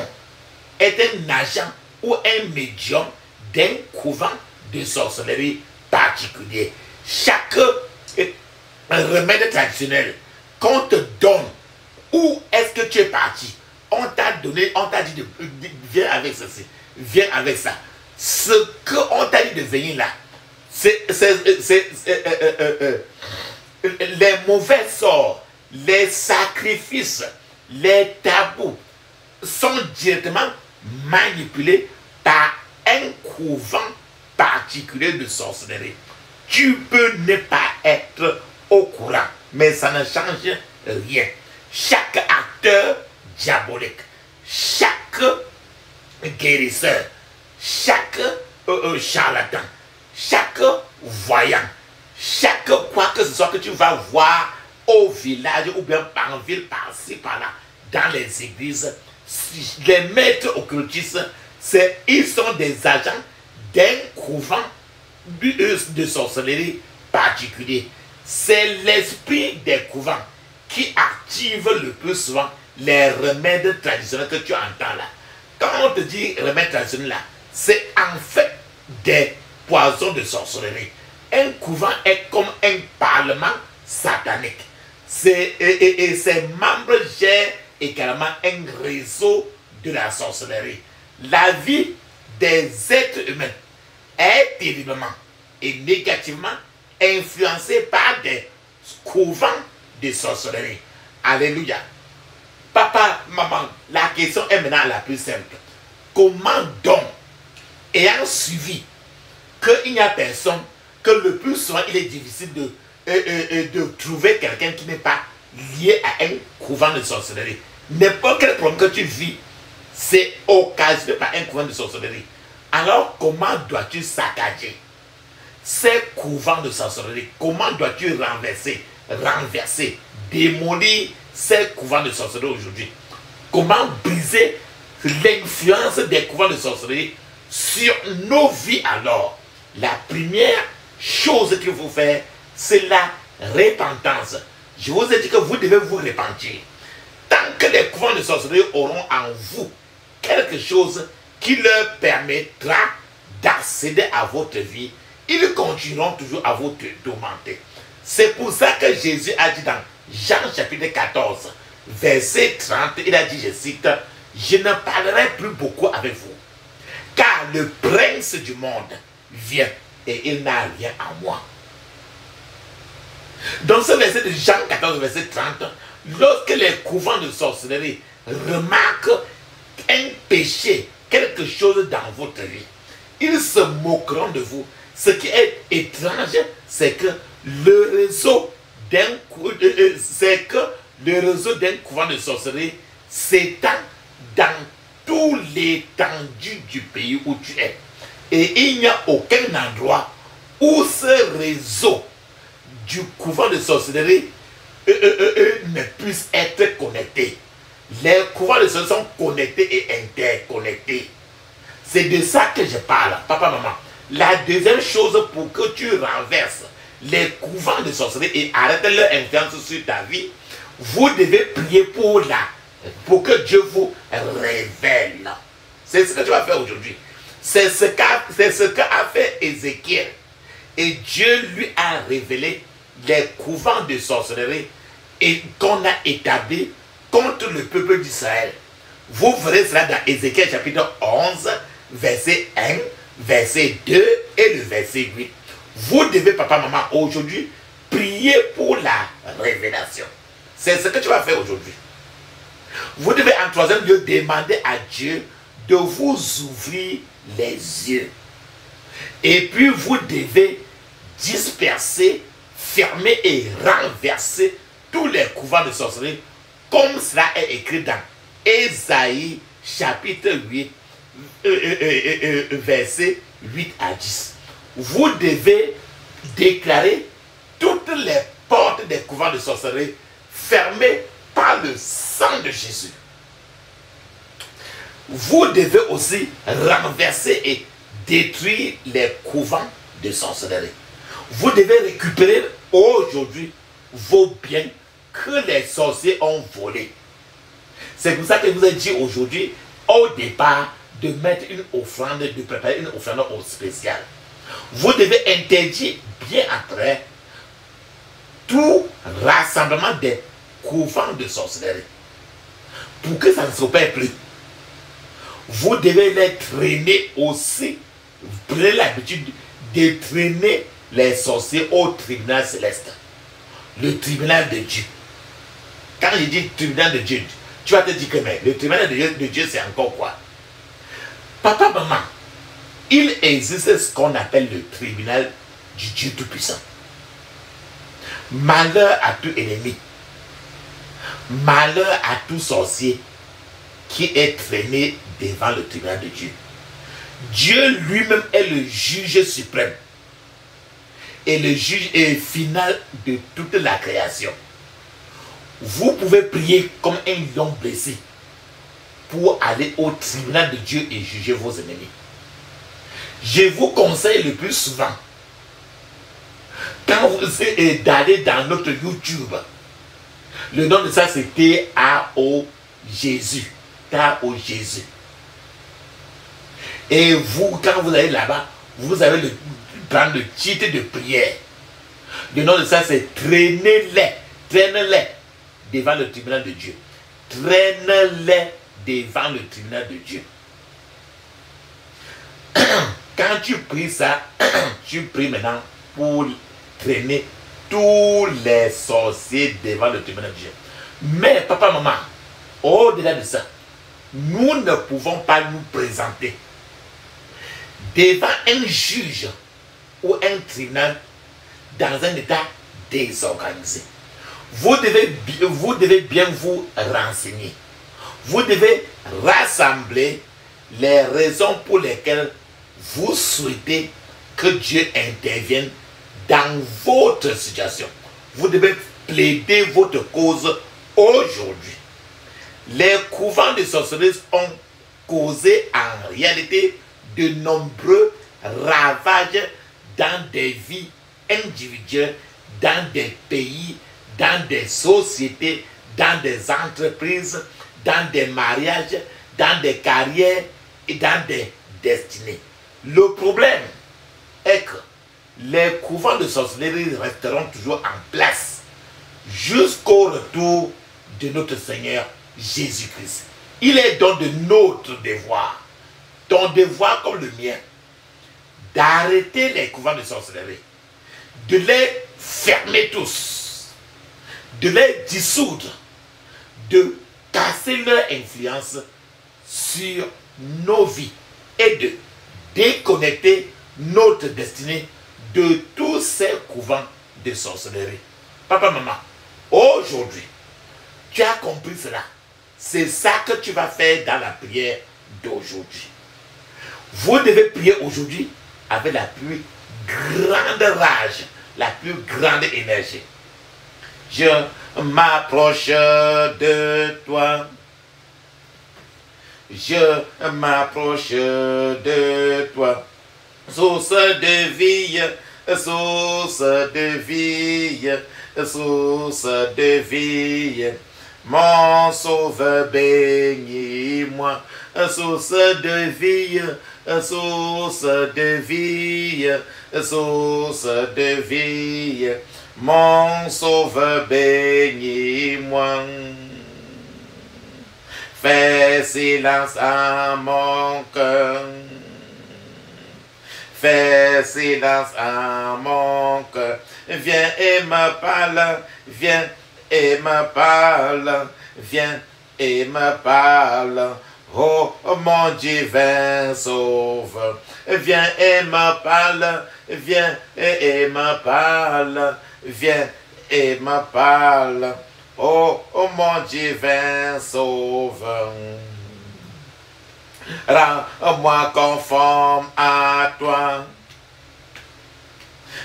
est un agent ou un médium d'un couvent de sorcellerie particulier. Chaque remède traditionnel qu'on te donne, où est-ce que tu es parti? On t'a donné, on t'a dit de viens avec ceci, viens avec ça. Ce qu'on t'a dit de venir là, c'est les mauvais sorts, les sacrifices, les tabous sont directement manipulés par un couvent particulier de sorcellerie. Tu peux ne pas être au courant, mais ça ne change rien. Chaque acteur diabolique, chaque guérisseur, chaque charlatan, chaque voyant, chaque quoi que ce soit que tu vas voir au village ou bien en ville, par-ci, par-là, dans les églises, les maîtres occultistes, ils sont des agents d'un couvent de sorcellerie particulier. C'est l'esprit des couvents qui active le plus souvent les remèdes traditionnels que tu entends là. Quand on te dit remèdes traditionnels là, c'est en fait des poisons de sorcellerie. Un couvent est comme un parlement satanique. Et ses membres gèrent également un réseau de la sorcellerie. La vie des êtres humains est terriblement et négativement influencée par des couvents de sorcellerie. Alléluia. Papa, maman, la question est maintenant la plus simple. Comment donc, ayant suivi qu'il n'y a personne, que le plus souvent il est difficile de trouver quelqu'un qui n'est pas lié à un couvent de sorcellerie. N'importe quel problème que tu vis, c'est occasionné par un couvent de sorcellerie. Alors comment dois-tu saccager ces couvents de sorcellerie? Comment dois-tu renverser, démolir ces couvents de sorcellerie aujourd'hui? Comment briser l'influence des couvents de sorcellerie sur nos vies alors? La première chose qu'il faut faire, c'est la repentance. Je vous ai dit que vous devez vous repentir. Tant que les couvents de sorcellerie auront en vous quelque chose qui leur permettra d'accéder à votre vie, ils continueront toujours à vous tourmenter. C'est pour ça que Jésus a dit dans Jean chapitre 14, verset 30, il a dit, je cite, « Je ne parlerai plus beaucoup avec vous, car le prince du monde vient et il n'a rien à moi. » Dans ce verset de Jean 14, verset 30, lorsque les couvents de sorcellerie remarquent un péché, quelque chose dans votre vie, ils se moqueront de vous. Ce qui est étrange, c'est que le réseau d'un couvent de sorcellerie s'étend dans toute l'étendue du pays où tu es. Et il n'y a aucun endroit où ce réseau du couvent de sorcellerie ne puisse être connecté. Les couvents de sorcellerie sont connectés et interconnectés. C'est de ça que je parle, papa, maman. La deuxième chose pour que tu renverses les couvents de sorcellerie et arrêtes leur influence sur ta vie, vous devez prier pour que Dieu vous révèle. C'est ce que tu vas faire aujourd'hui. C'est ce qu'a fait Ézéchiel. Et Dieu lui a révélé les couvents de sorcellerie et qu'on a établi contre le peuple d'Israël. Vous verrez cela dans Ézéchiel chapitre 11, verset 1, verset 2 et le verset 8. Vous devez, papa, maman, aujourd'hui, prier pour la révélation. C'est ce que tu vas faire aujourd'hui. Vous devez en troisième lieu demander à Dieu de vous ouvrir les yeux. Et puis vous devez disperser, fermer et renverser tous les couvents de sorcellerie, comme cela est écrit dans Ésaïe chapitre 8, versets 8 à 10. Vous devez déclarer toutes les portes des couvents de sorcellerie fermées par le sang de Jésus. Vous devez aussi renverser et détruire les couvents de sorcellerie. Vous devez récupérer aujourd'hui vos biens que les sorciers ont volés. C'est pour ça que je vous ai dit aujourd'hui, au départ, de mettre une offrande, de préparer une offrande spéciale. Vous devez interdire bien après tout rassemblement des couvents de sorcellerie. Pour que ça ne s'opère plus. Vous devez les traîner aussi. Vous prenez l'habitude de traîner les sorciers au tribunal céleste. Le tribunal de Dieu. Quand je dis tribunal de Dieu, tu vas te dire que mais le tribunal de Dieu c'est encore quoi? Papa, maman, il existe ce qu'on appelle le tribunal du Dieu Tout-Puissant. Malheur à tout ennemi. Malheur à tout sorcier qui est traîné devant le tribunal de Dieu. Dieu lui-même est le juge suprême et le juge final de toute la création. Vous pouvez prier comme un lion blessé pour aller au tribunal de Dieu et juger vos ennemis. Je vous conseille le plus souvent, quand vous êtes d'aller dans notre YouTube, le nom de ça c'est T-A-O Jésus. T-A-O Jésus. Et vous, quand vous allez là-bas, vous allez prendre le titre de prière. Le nom de ça c'est traînez-les. Traînez-les devant le tribunal de Dieu. Traînez-les devant le tribunal de Dieu. Quand tu pries ça, tu pries maintenant pour traîner tous les sorciers devant le tribunal de Dieu. Mais papa, maman, au-delà de ça, nous ne pouvons pas nous présenter devant un juge ou un tribunal dans un état désorganisé. Vous devez bien vous renseigner. Vous devez rassembler les raisons pour lesquelles vous souhaitez que Dieu intervienne dans votre situation. Vous devez plaider votre cause aujourd'hui. Les couvents de sorcellerie ont causé en réalité de nombreux ravages dans des vies individuelles, dans des pays, dans des sociétés, dans des entreprises, dans des mariages, dans des carrières et dans des destinées. Le problème est que les couvents de sorcellerie resteront toujours en place jusqu'au retour de notre Seigneur Jésus-Christ. Il est donc de notre devoir, ton devoir comme le mien, d'arrêter les couvents de sorcellerie, de les fermer tous, de les dissoudre, de casser leur influence sur nos vies et de déconnecter notre destinée de tous ces couvents de sorcellerie. Papa, maman, aujourd'hui, tu as compris cela. C'est ça que tu vas faire dans la prière d'aujourd'hui. Vous devez prier aujourd'hui avec la plus grande rage, la plus grande énergie. Je m'approche de toi. Je m'approche de toi. Source de vie, source de vie, source de vie. Mon sauveur, bénis-moi. Source de vie, source de vie, source de vie. Mon sauveur, bénis-moi. Fais silence à mon cœur. Fais silence à mon cœur. Viens et me parle. Viens et me parle. Viens et me parle. Oh, mon divin sauveur. Viens et me parle. Viens et me parle. Viens et me parle. Oh, mon divin sauveur. Rends-moi conforme à toi.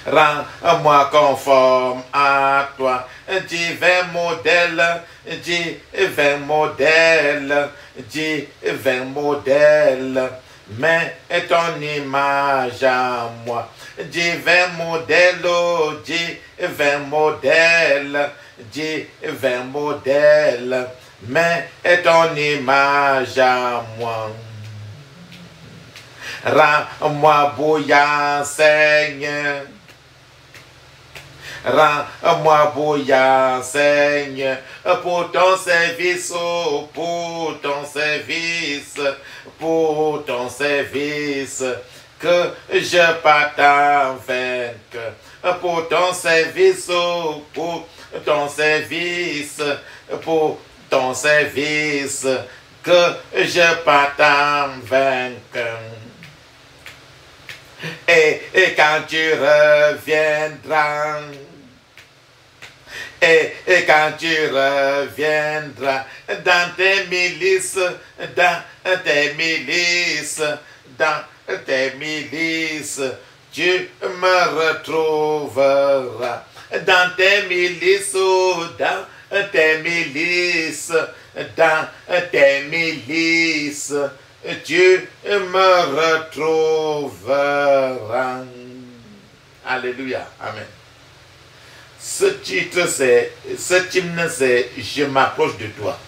Rends-moi conforme à toi. Divin modèle, divin modèle, divin modèle. Mets ton image à moi. Divin modèle, oh, divin modèle, divin modèle. Mets ton image à moi. Rends-moi bouillant, Seigneur. Rends-moi bouillant, Seigneur, pour ton service, oh, pour ton service, pour ton service, que je partage vainqueur, pour ton service, oh, pour ton service, pour ton service, que je partage vainqueur. Et quand tu reviendras, et quand tu reviendras dans tes milices, dans tes milices, dans tes milices, tu me retrouveras. Dans tes milices, dans tes milices, dans tes milices, tu me retrouveras. Alléluia. Amen. Ce titre, cet hymne, c'est « Je m'approche de toi ».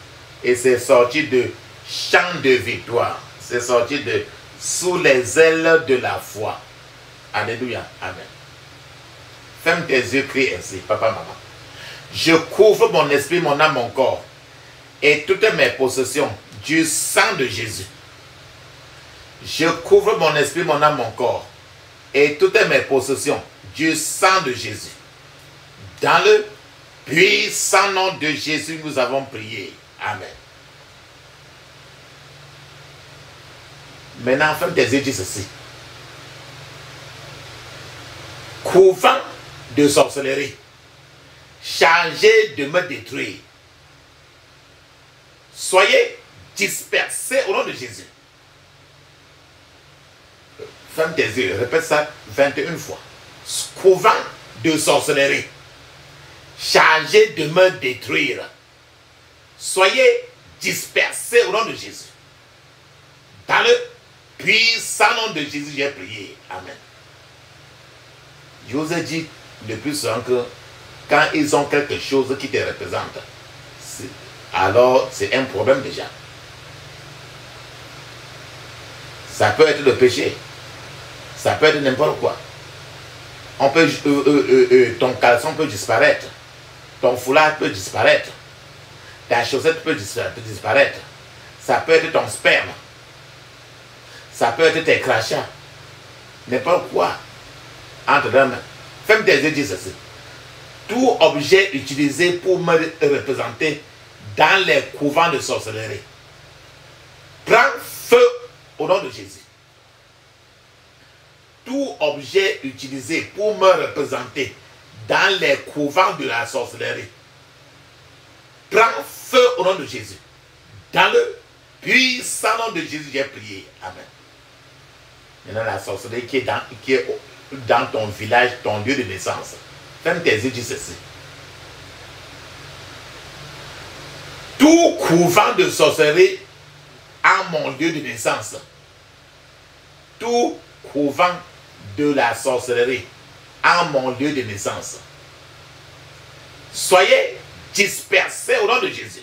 Et c'est sorti de « Chant de victoire ». C'est sorti de « Sous les ailes de la foi ». Alléluia. Amen. Ferme tes yeux, crie ainsi, papa, maman. Je couvre mon esprit, mon âme, mon corps et toutes mes possessions du sang de Jésus. Je couvre mon esprit, mon âme, mon corps et toutes mes possessions du sang de Jésus. Dans le puissant nom de Jésus, nous avons prié. Amen. Maintenant, ferme tes yeux, dis ceci. Couvent de sorcellerie, chargé de me détruire, soyez dispersés au nom de Jésus. Ferme tes yeux, répète ça 21 fois. Couvent de sorcellerie, chargé de me détruire, soyez dispersés au nom de Jésus. Dans le puissant nom de Jésus, j'ai prié. Amen. Je vous ai dit le plus souvent que quand ils ont quelque chose qui te représente, alors c'est un problème déjà. Ça peut être le péché, ça peut être n'importe quoi. On peut, ton caleçon peut disparaître, ton foulard peut disparaître, ta chaussette peut disparaître, ça peut être ton sperme, ça peut être tes crachats, n'importe quoi. Entre deux mains. Ferme tes yeux, dis ceci. Tout objet utilisé pour me représenter dans les couvents de sorcellerie, prends feu au nom de Jésus. Tout objet utilisé pour me représenter dans les couvents de la sorcellerie, prends feu au nom de Jésus. Dans le puissant nom de Jésus, j'ai prié. Amen. Maintenant, la sorcellerie qui est dans ton village, ton lieu de naissance. Ferme tes yeux, dis ceci. Tout couvent de sorcellerie à mon lieu de naissance. Tout couvent de la sorcellerie à mon lieu de naissance. Soyez dispersés au nom de Jésus.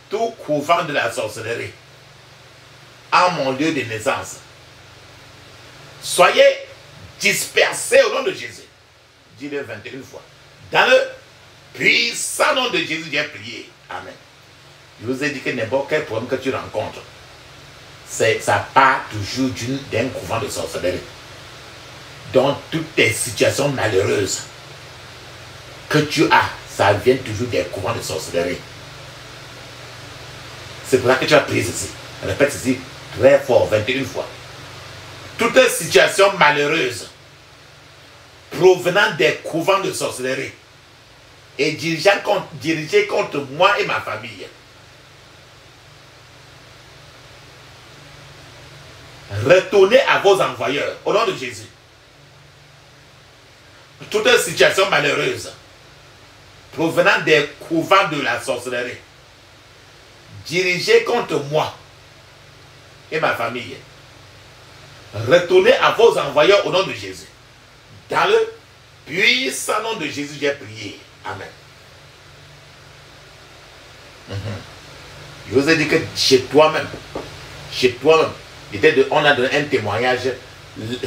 Tout couvent de la sorcellerie en mon lieu de naissance. Soyez dispersés au nom de Jésus. Dis-le 21 fois. Dans le puissant nom de Jésus, j'ai prié. Amen. Je vous ai dit que n'importe quel problème que tu rencontres, ça part toujours d'un couvent de sorcellerie. Dans toutes tes situations malheureuses que tu as, ça vient toujours des couvents de sorcellerie. C'est pour ça que tu as prié ceci. Répète ceci très fort, 21 fois. Toute situation malheureuse provenant des couvents de sorcellerie et dirigée contre moi et ma famille, retournez à vos envoyeurs au nom de Jésus. Toute situation malheureuse provenant des couvents de la sorcellerie dirigée contre moi et ma famille, retournez à vos envoyeurs au nom de Jésus. Dans le puissant nom de Jésus, j'ai prié. Amen. Je vous ai dit que chez toi-même, on a donné un témoignage,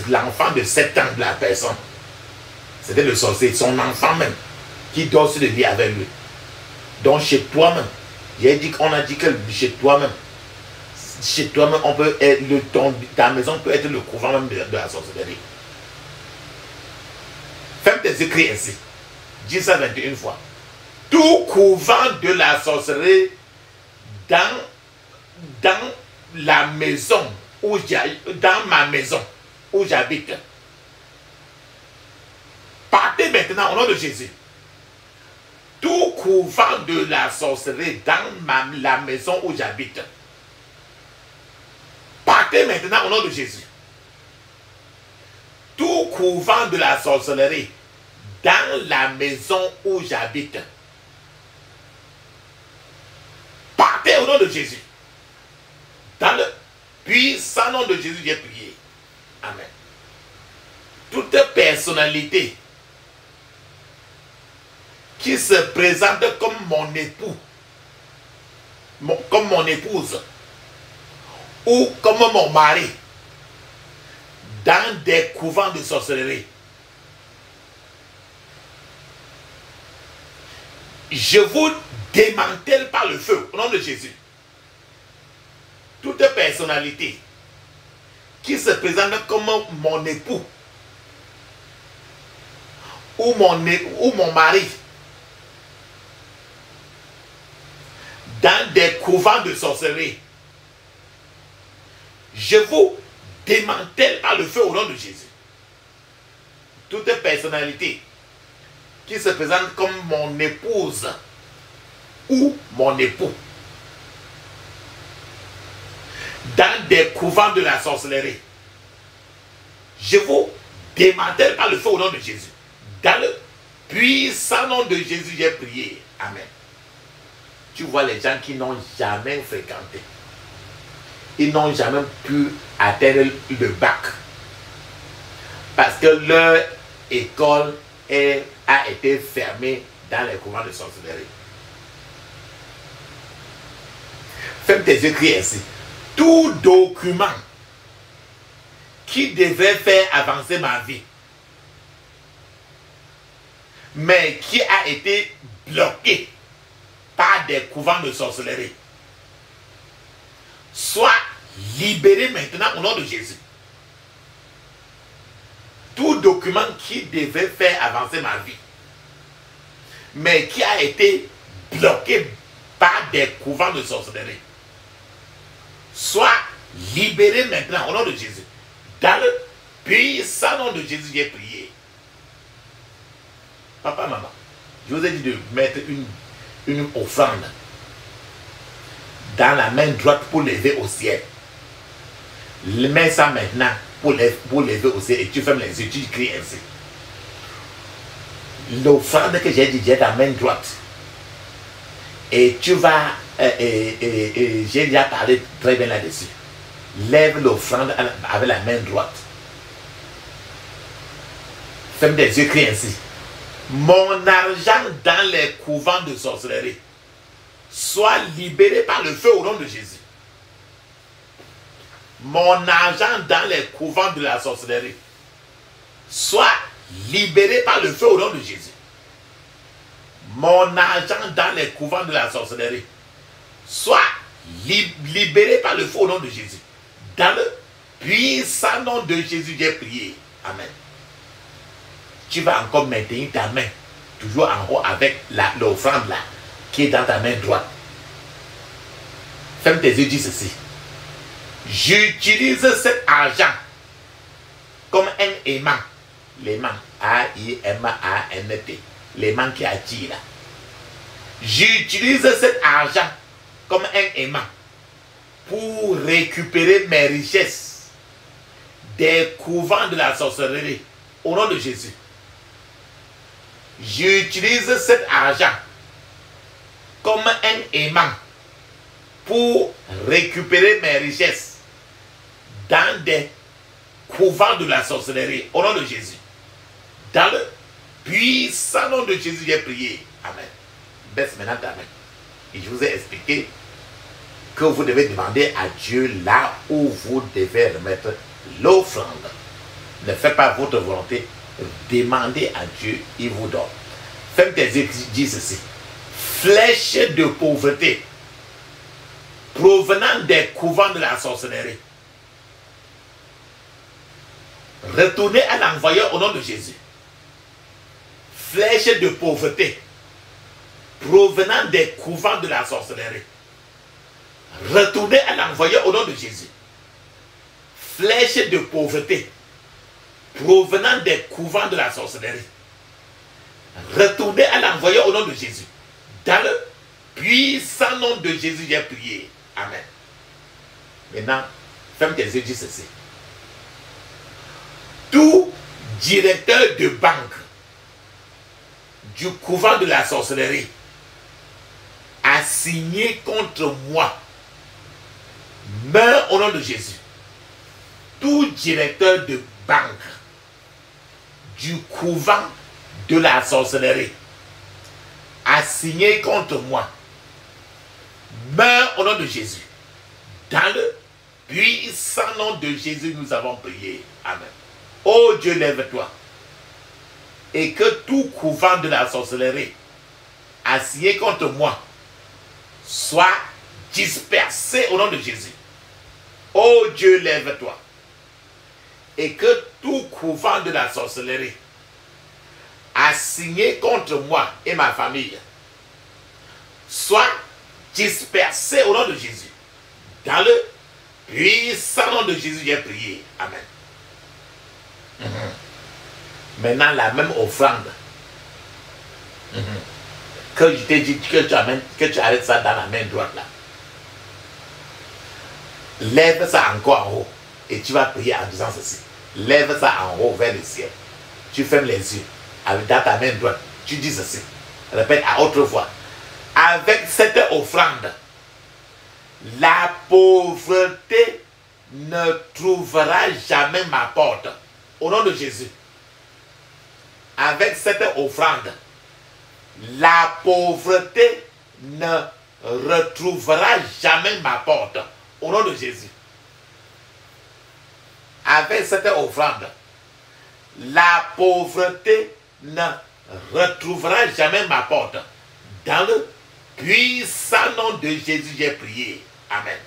l'enfant de 7 ans de la personne, c'était le sorcier, son enfant même, qui dort sur le lit avec lui. Donc chez toi-même, on a dit que chez toi-même, on peut être ta maison peut être le couvent même de la sorcellerie. Ferme tes écrits ainsi. Dis ça 21 fois. Tout couvent de la sorcellerie dans la maison dans ma maison où j'habite. Partez maintenant au nom de Jésus. Tout couvent de la sorcellerie dans la maison où j'habite. Partez maintenant au nom de Jésus. Tout couvent de la sorcellerie dans la maison où j'habite. Partez au nom de Jésus. Dans le puissant nom de Jésus, j'ai prié. Amen. Toute personnalité qui se présente comme mon époux, comme mon épouse, ou comme mon mari, dans des couvents de sorcellerie, je vous démantèle par le feu, au nom de Jésus. Toute personnalité qui se présente comme mon époux ou mon mari dans des couvents de sorcellerie, je vous démantèle par le feu au nom de Jésus. Toute personnalité qui se présente comme mon épouse ou mon époux dans des couvents de la sorcellerie, je vous démantèle par le feu au nom de Jésus. Dans le puissant nom de Jésus, j'ai prié. Amen. Tu vois les gens qui n'ont jamais fréquenté. Ils n'ont jamais pu atteindre le bac. Parce que leur école a été fermée dans les couvents de sorcellerie. Ferme tes yeux, crie ainsi. Tout document qui devrait faire avancer ma vie, mais qui a été bloqué par des couvents de sorcellerie, soit libéré maintenant au nom de Jésus. Tout document qui devait faire avancer ma vie, mais qui a été bloqué par des couvents de sorcellerie, soit libéré maintenant au nom de Jésus. Dans le puissant nom de Jésus, j'ai prié. Papa, maman, je vous ai dit de mettre une offrande dans la main droite pour lever au ciel. Mets ça maintenant pour lever au ciel et tu fermes les yeux, tu cries ainsi. L'offrande que j'ai dit, j'ai ta main droite. Et tu vas, j'ai déjà parlé très bien là-dessus. Lève l'offrande avec la main droite. Ferme des yeux, crie ainsi. Mon argent dans les couvents de sorcellerie soit libéré par le feu au nom de Jésus. mon argent dans les couvents de la sorcellerie soit libéré par le feu au nom de Jésus. Mon argent dans les couvents de la sorcellerie soit libéré par le feu au nom de Jésus. Dans le puissant nom de Jésus, j'ai prié. Amen. Tu vas encore maintenir ta main, toujours en haut avec l'offrande là, qui est dans ta main droite. Ferme tes yeux, dis ceci. J'utilise cet argent comme un aimant. L'aimant, A-I-M-A-N-T. L'aimant qui attire là. J'utilise cet argent comme un aimant pour récupérer mes richesses des couvents de la sorcellerie au nom de Jésus. J'utilise cet argent comme un aimant pour récupérer mes richesses dans des couvents de la sorcellerie au nom de Jésus. Dans le puissant nom de Jésus, j'ai prié. Amen. Baisse maintenant ta main. Et je vous ai expliqué que vous devez demander à Dieu là où vous devez remettre l'offrande. Ne faites pas votre volonté. Demandez à Dieu, il vous donne. Ferme tes yeux, dis ceci. Flèche de pauvreté provenant des couvents de la sorcellerie. Retournez à l'envoyeur au nom de Jésus. Flèche de pauvreté provenant des couvents de la sorcellerie. Retournez à l'envoyeur au nom de Jésus. Flèche de pauvreté provenant des couvents de la sorcellerie. Retournez à l'envoyeur au nom de Jésus. Dans le puissant nom de Jésus, j'ai prié. Amen. Maintenant, ferme tes yeux, dis ceci. Tout directeur de banque du couvent de la sorcellerie a signé contre moi. Meurs au nom de Jésus. Tout directeur de banque du couvent de la sorcellerie a signé contre moi. Meurs au nom de Jésus. Dans le puissant nom de Jésus, nous avons prié. Amen. Oh Dieu, lève-toi. Et que tout couvent de la sorcellerie a signé contre moi soit dispersé au nom de Jésus. Oh Dieu, lève-toi. Et que tout couvent de la sorcellerie a signé contre moi et ma famille soit dispersé au nom de Jésus. Dans le puissant nom de Jésus, j'ai prié. Amen. Maintenant, la même offrande que je t'ai dit que tu arrêtes ça dans la main droite là. Lève ça encore en haut et tu vas prier en disant ceci. Lève ça en haut vers le ciel. Tu fermes les yeux dans ta main droite. Tu dis ceci. Répète à haute voix. Avec cette offrande, la pauvreté ne trouvera jamais ma porte. Au nom de Jésus. Avec cette offrande, la pauvreté ne retrouvera jamais ma porte. Au nom de Jésus. Avec cette offrande, la pauvreté ne retrouvera jamais ma porte. Dans le puissant nom de Jésus, j'ai prié. Amen.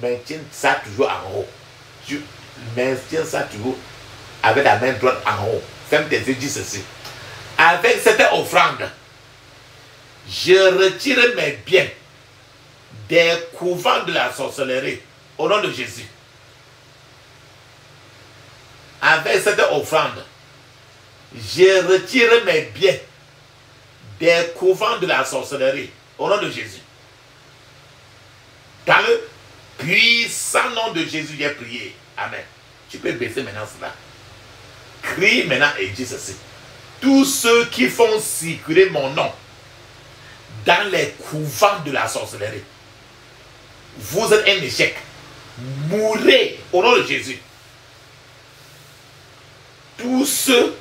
Maintiens ça toujours en haut. Tu maintiens ça toujours avec la main droite en haut. Ferme tes yeux, dis ceci. Avec cette offrande, je retire mes biens des couvents de la sorcellerie au nom de Jésus. Avec cette offrande, je retire mes biens des couvents de la sorcellerie au nom de Jésus. Dans le puissant nom de Jésus, j'ai prié. Amen. Tu peux baisser maintenant cela. Crie maintenant et dis ceci. Tous ceux qui font circuler mon nom dans les couvents de la sorcellerie, vous êtes un échec. Mourrez au nom de Jésus. Tous ceux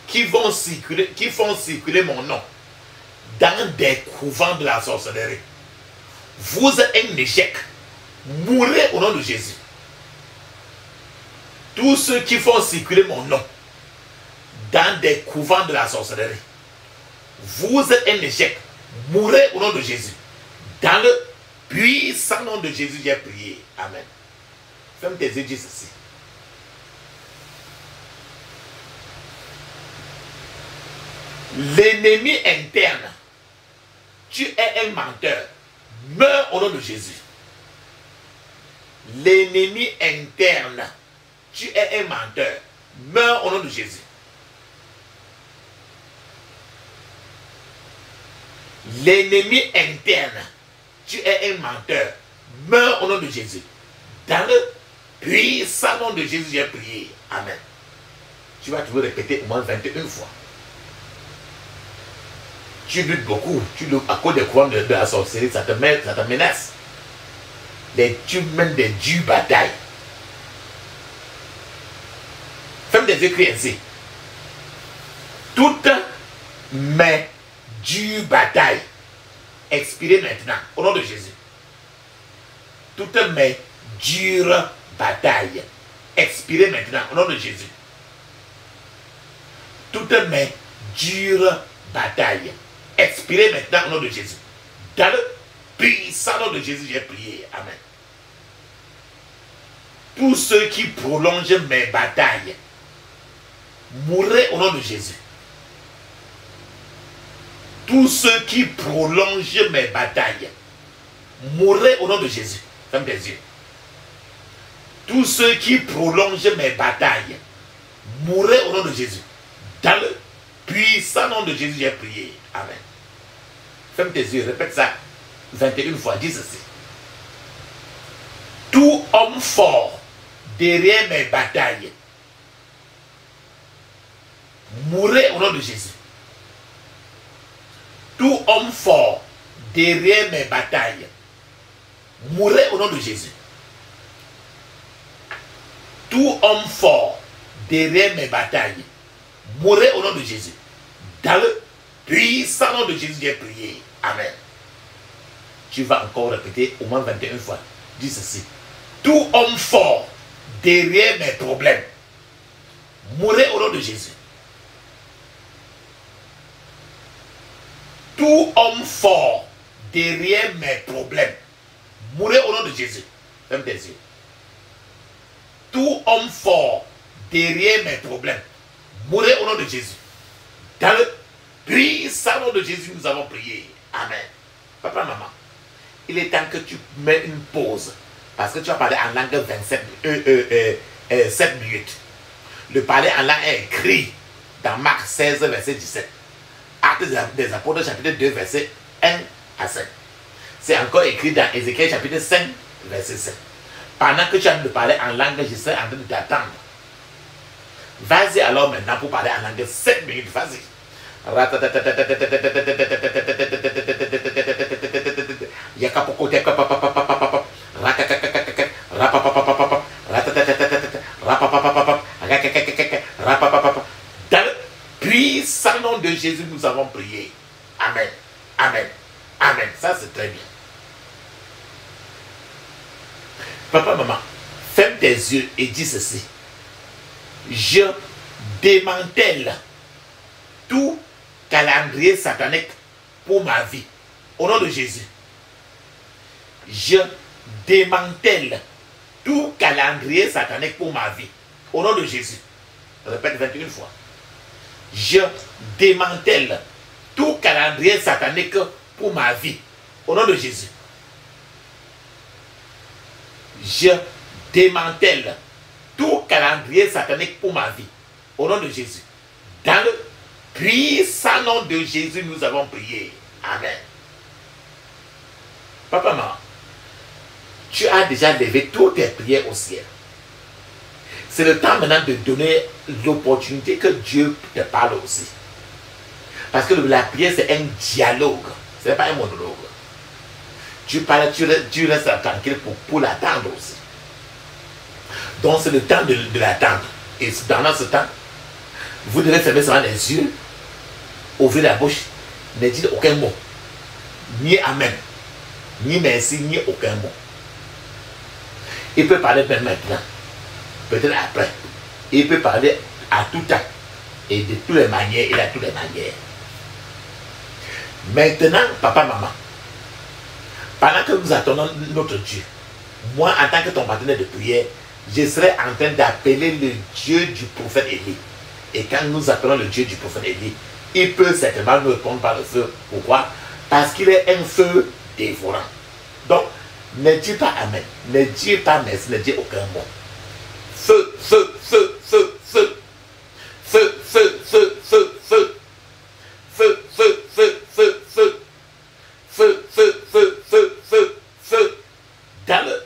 qui font circuler mon nom dans des couvents de la sorcellerie, vous êtes un échec. Mourrez au nom de Jésus. Tous ceux qui font circuler mon nom dans des couvents de la sorcellerie, vous êtes un échec. Mourrez au nom de Jésus. Dans le puissant nom de Jésus, j'ai prié. Amen. Ferme tes yeux, dis ceci. L'ennemi interne, tu es un menteur. Meurs au nom de Jésus. L'ennemi interne, tu es un menteur. Meurs au nom de Jésus. L'ennemi interne, tu es un menteur. Meurs au nom de Jésus. Dans le puissant nom de Jésus, j'ai prié. Amen. Tu vas toujours répéter au moins 21 fois. Tu luttes beaucoup. Tu luttes à cause des courants de la sorcellerie. Ça te menace. Tu mènes des dures batailles. Ferme des yeux, crie ainsi. Toutes mes dures batailles expirez maintenant au nom de Jésus. Toutes mes dures batailles expirez maintenant au nom de Jésus. Toutes mes dures batailles expirez maintenant au nom de Jésus. Dans le puissant nom de Jésus, j'ai prié. Amen. Tous ceux qui prolongent mes batailles, mourrez au nom de Jésus. Tous ceux qui prolongent mes batailles, mourrez au nom de Jésus. Ferme tes yeux. Tous ceux qui prolongent mes batailles, mourrez au nom de Jésus. Dans le puissant nom de Jésus, j'ai prié. Amen. Ferme tes yeux, répète ça 21 fois. Dis ceci. Tout homme fort derrière mes batailles, mourrez au nom de Jésus. Tout homme fort derrière mes batailles, mourrez au nom de Jésus. Tout homme fort derrière mes batailles, mourrez au nom de Jésus. Dans le puissant nom de Jésus, j'ai prié. Amen. Tu vas encore répéter au moins 21 fois. Dis ceci. Tout homme fort derrière mes problèmes, mourrez au nom de Jésus. Tout homme fort derrière mes problèmes, mourrez au nom de Jésus. Ferme tes yeux. Tout homme fort derrière mes problèmes, mourrez au nom de Jésus. Dans le puissant nom de Jésus, nous avons prié. Amen. Papa, maman, il est temps que tu mets une pause. Parce que tu vas parler en langue 7 minutes. Le parler en langue est écrit dans Marc 16, verset 17. Actes des Apôtres, chapitre 2, verset 1 à 5. C'est encore écrit dans Ézéchiel, chapitre 5, verset 5. Pendant que tu as de parler en langue, je serai en train de t'attendre. Vas-y alors maintenant pour parler en langue 7 minutes. Vas-y. Dans le puissant nom de Jésus, nous avons prié. Amen. Amen. Amen. Ça, c'est très bien. Papa, maman, ferme tes yeux et dis ceci. Je démantèle tout calendrier satanique pour ma vie. Au nom de Jésus. Je démantèle tout calendrier satanique pour ma vie. Au nom de Jésus. Répète 21 fois. Je démantèle tout calendrier satanique pour ma vie. Au nom de Jésus. Je démantèle tout calendrier satanique pour ma vie. Au nom de Jésus. Dans le puissant nom de Jésus, nous avons prié. Amen. Papa, maman, tu as déjà levé toutes tes prières au ciel. C'est le temps maintenant de donner l'opportunité que Dieu te parle aussi. Parce que la prière, c'est un dialogue. Ce n'est pas un monologue. Tu parles, tu restes tranquille pour l'attendre aussi. Donc c'est le temps de l'attendre. Et pendant ce temps, vous devez fermer seulement les yeux, ouvrir la bouche, ne dire aucun mot. Ni amen, ni merci, ni aucun mot. Il peut parler même maintenant. peut-être après. Il peut parler à tout temps et de toutes les manières, il a toutes les manières. Maintenant, papa, maman, pendant que nous attendons notre Dieu, moi, en tant que ton partenaire de prière, je serai en train d'appeler le Dieu du prophète Élie. Et quand nous appelons le Dieu du prophète Élie, il peut certainement nous répondre par le feu. Pourquoi? Parce qu'il est un feu dévorant. Donc, ne dis pas Amen, ne dis pas merci, ne dis aucun mot. Feu, feu, feu, feu, feu. Feu, feu, feu, feu, feu. Feu, feu, feu, feu, feu. Feu, feu, feu, feu, feu, feu. Dans le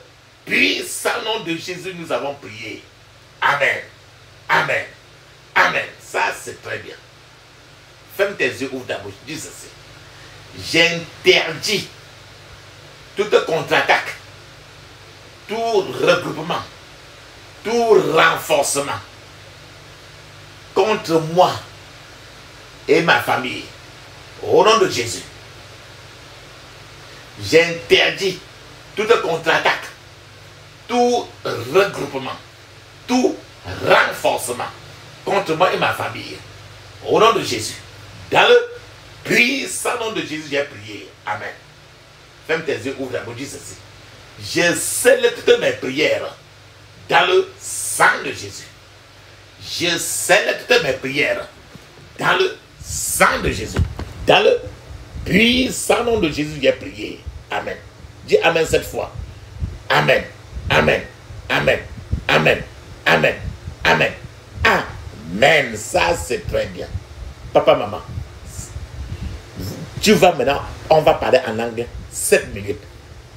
puissant nom de Jésus, nous avons prié. Amen. Amen. Amen. Ça, c'est très bien. Ferme tes yeux, ouvre ta bouche. Dis ceci. J'interdis toute contre-attaque, tout regroupement, tout renforcement contre moi et ma famille. Au nom de Jésus. J'interdis toute contre-attaque, tout regroupement, tout renforcement contre moi et ma famille. Au nom de Jésus. Dans le puissant nom de Jésus, j'ai prié. Amen. Ferme tes yeux, ouvre la bouche, dis ceci. Je scelle toutes mes prières dans le sang de Jésus. Je scelle toutes mes prières dans le sang de Jésus. Dans le puissant nom de Jésus, j'ai prié. Amen. Dis Amen cette fois. Amen. Amen. Amen. Amen. Amen. Amen. Amen. Ça, c'est très bien. Papa, maman, tu vas maintenant, on va parler en anglais 7 minutes.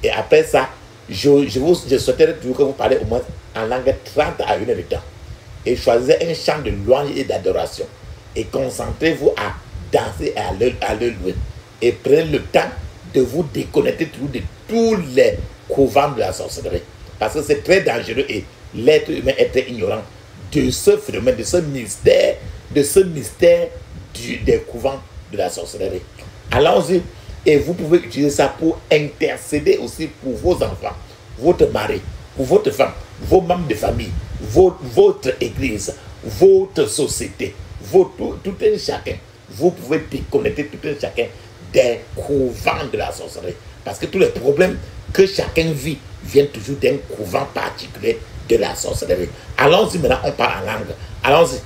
Et après ça, je souhaiterais toujours que vous parlez au moins en anglais 30 à 1 heure de temps. Et choisissez un chant de louange et d'adoration. Et concentrez-vous à danser et à le louer. Et prenez le temps de vous déconnecter de tous les couvents de la sorcellerie. Parce que c'est très dangereux et l'être humain est très ignorant de ce phénomène, de ce mystère des couvents de la sorcellerie. Allons-y. Et vous pouvez utiliser ça pour intercéder aussi pour vos enfants, votre mari, pour votre femme, vos membres de famille, votre église, votre société, tout un chacun. Vous pouvez déconnecter tout un chacun des couvents de la sorcellerie. Parce que tous les problèmes que chacun vit viennent toujours d'un couvent particulier de la sorcellerie. Allons-y maintenant, on parle en langue. Allons-y.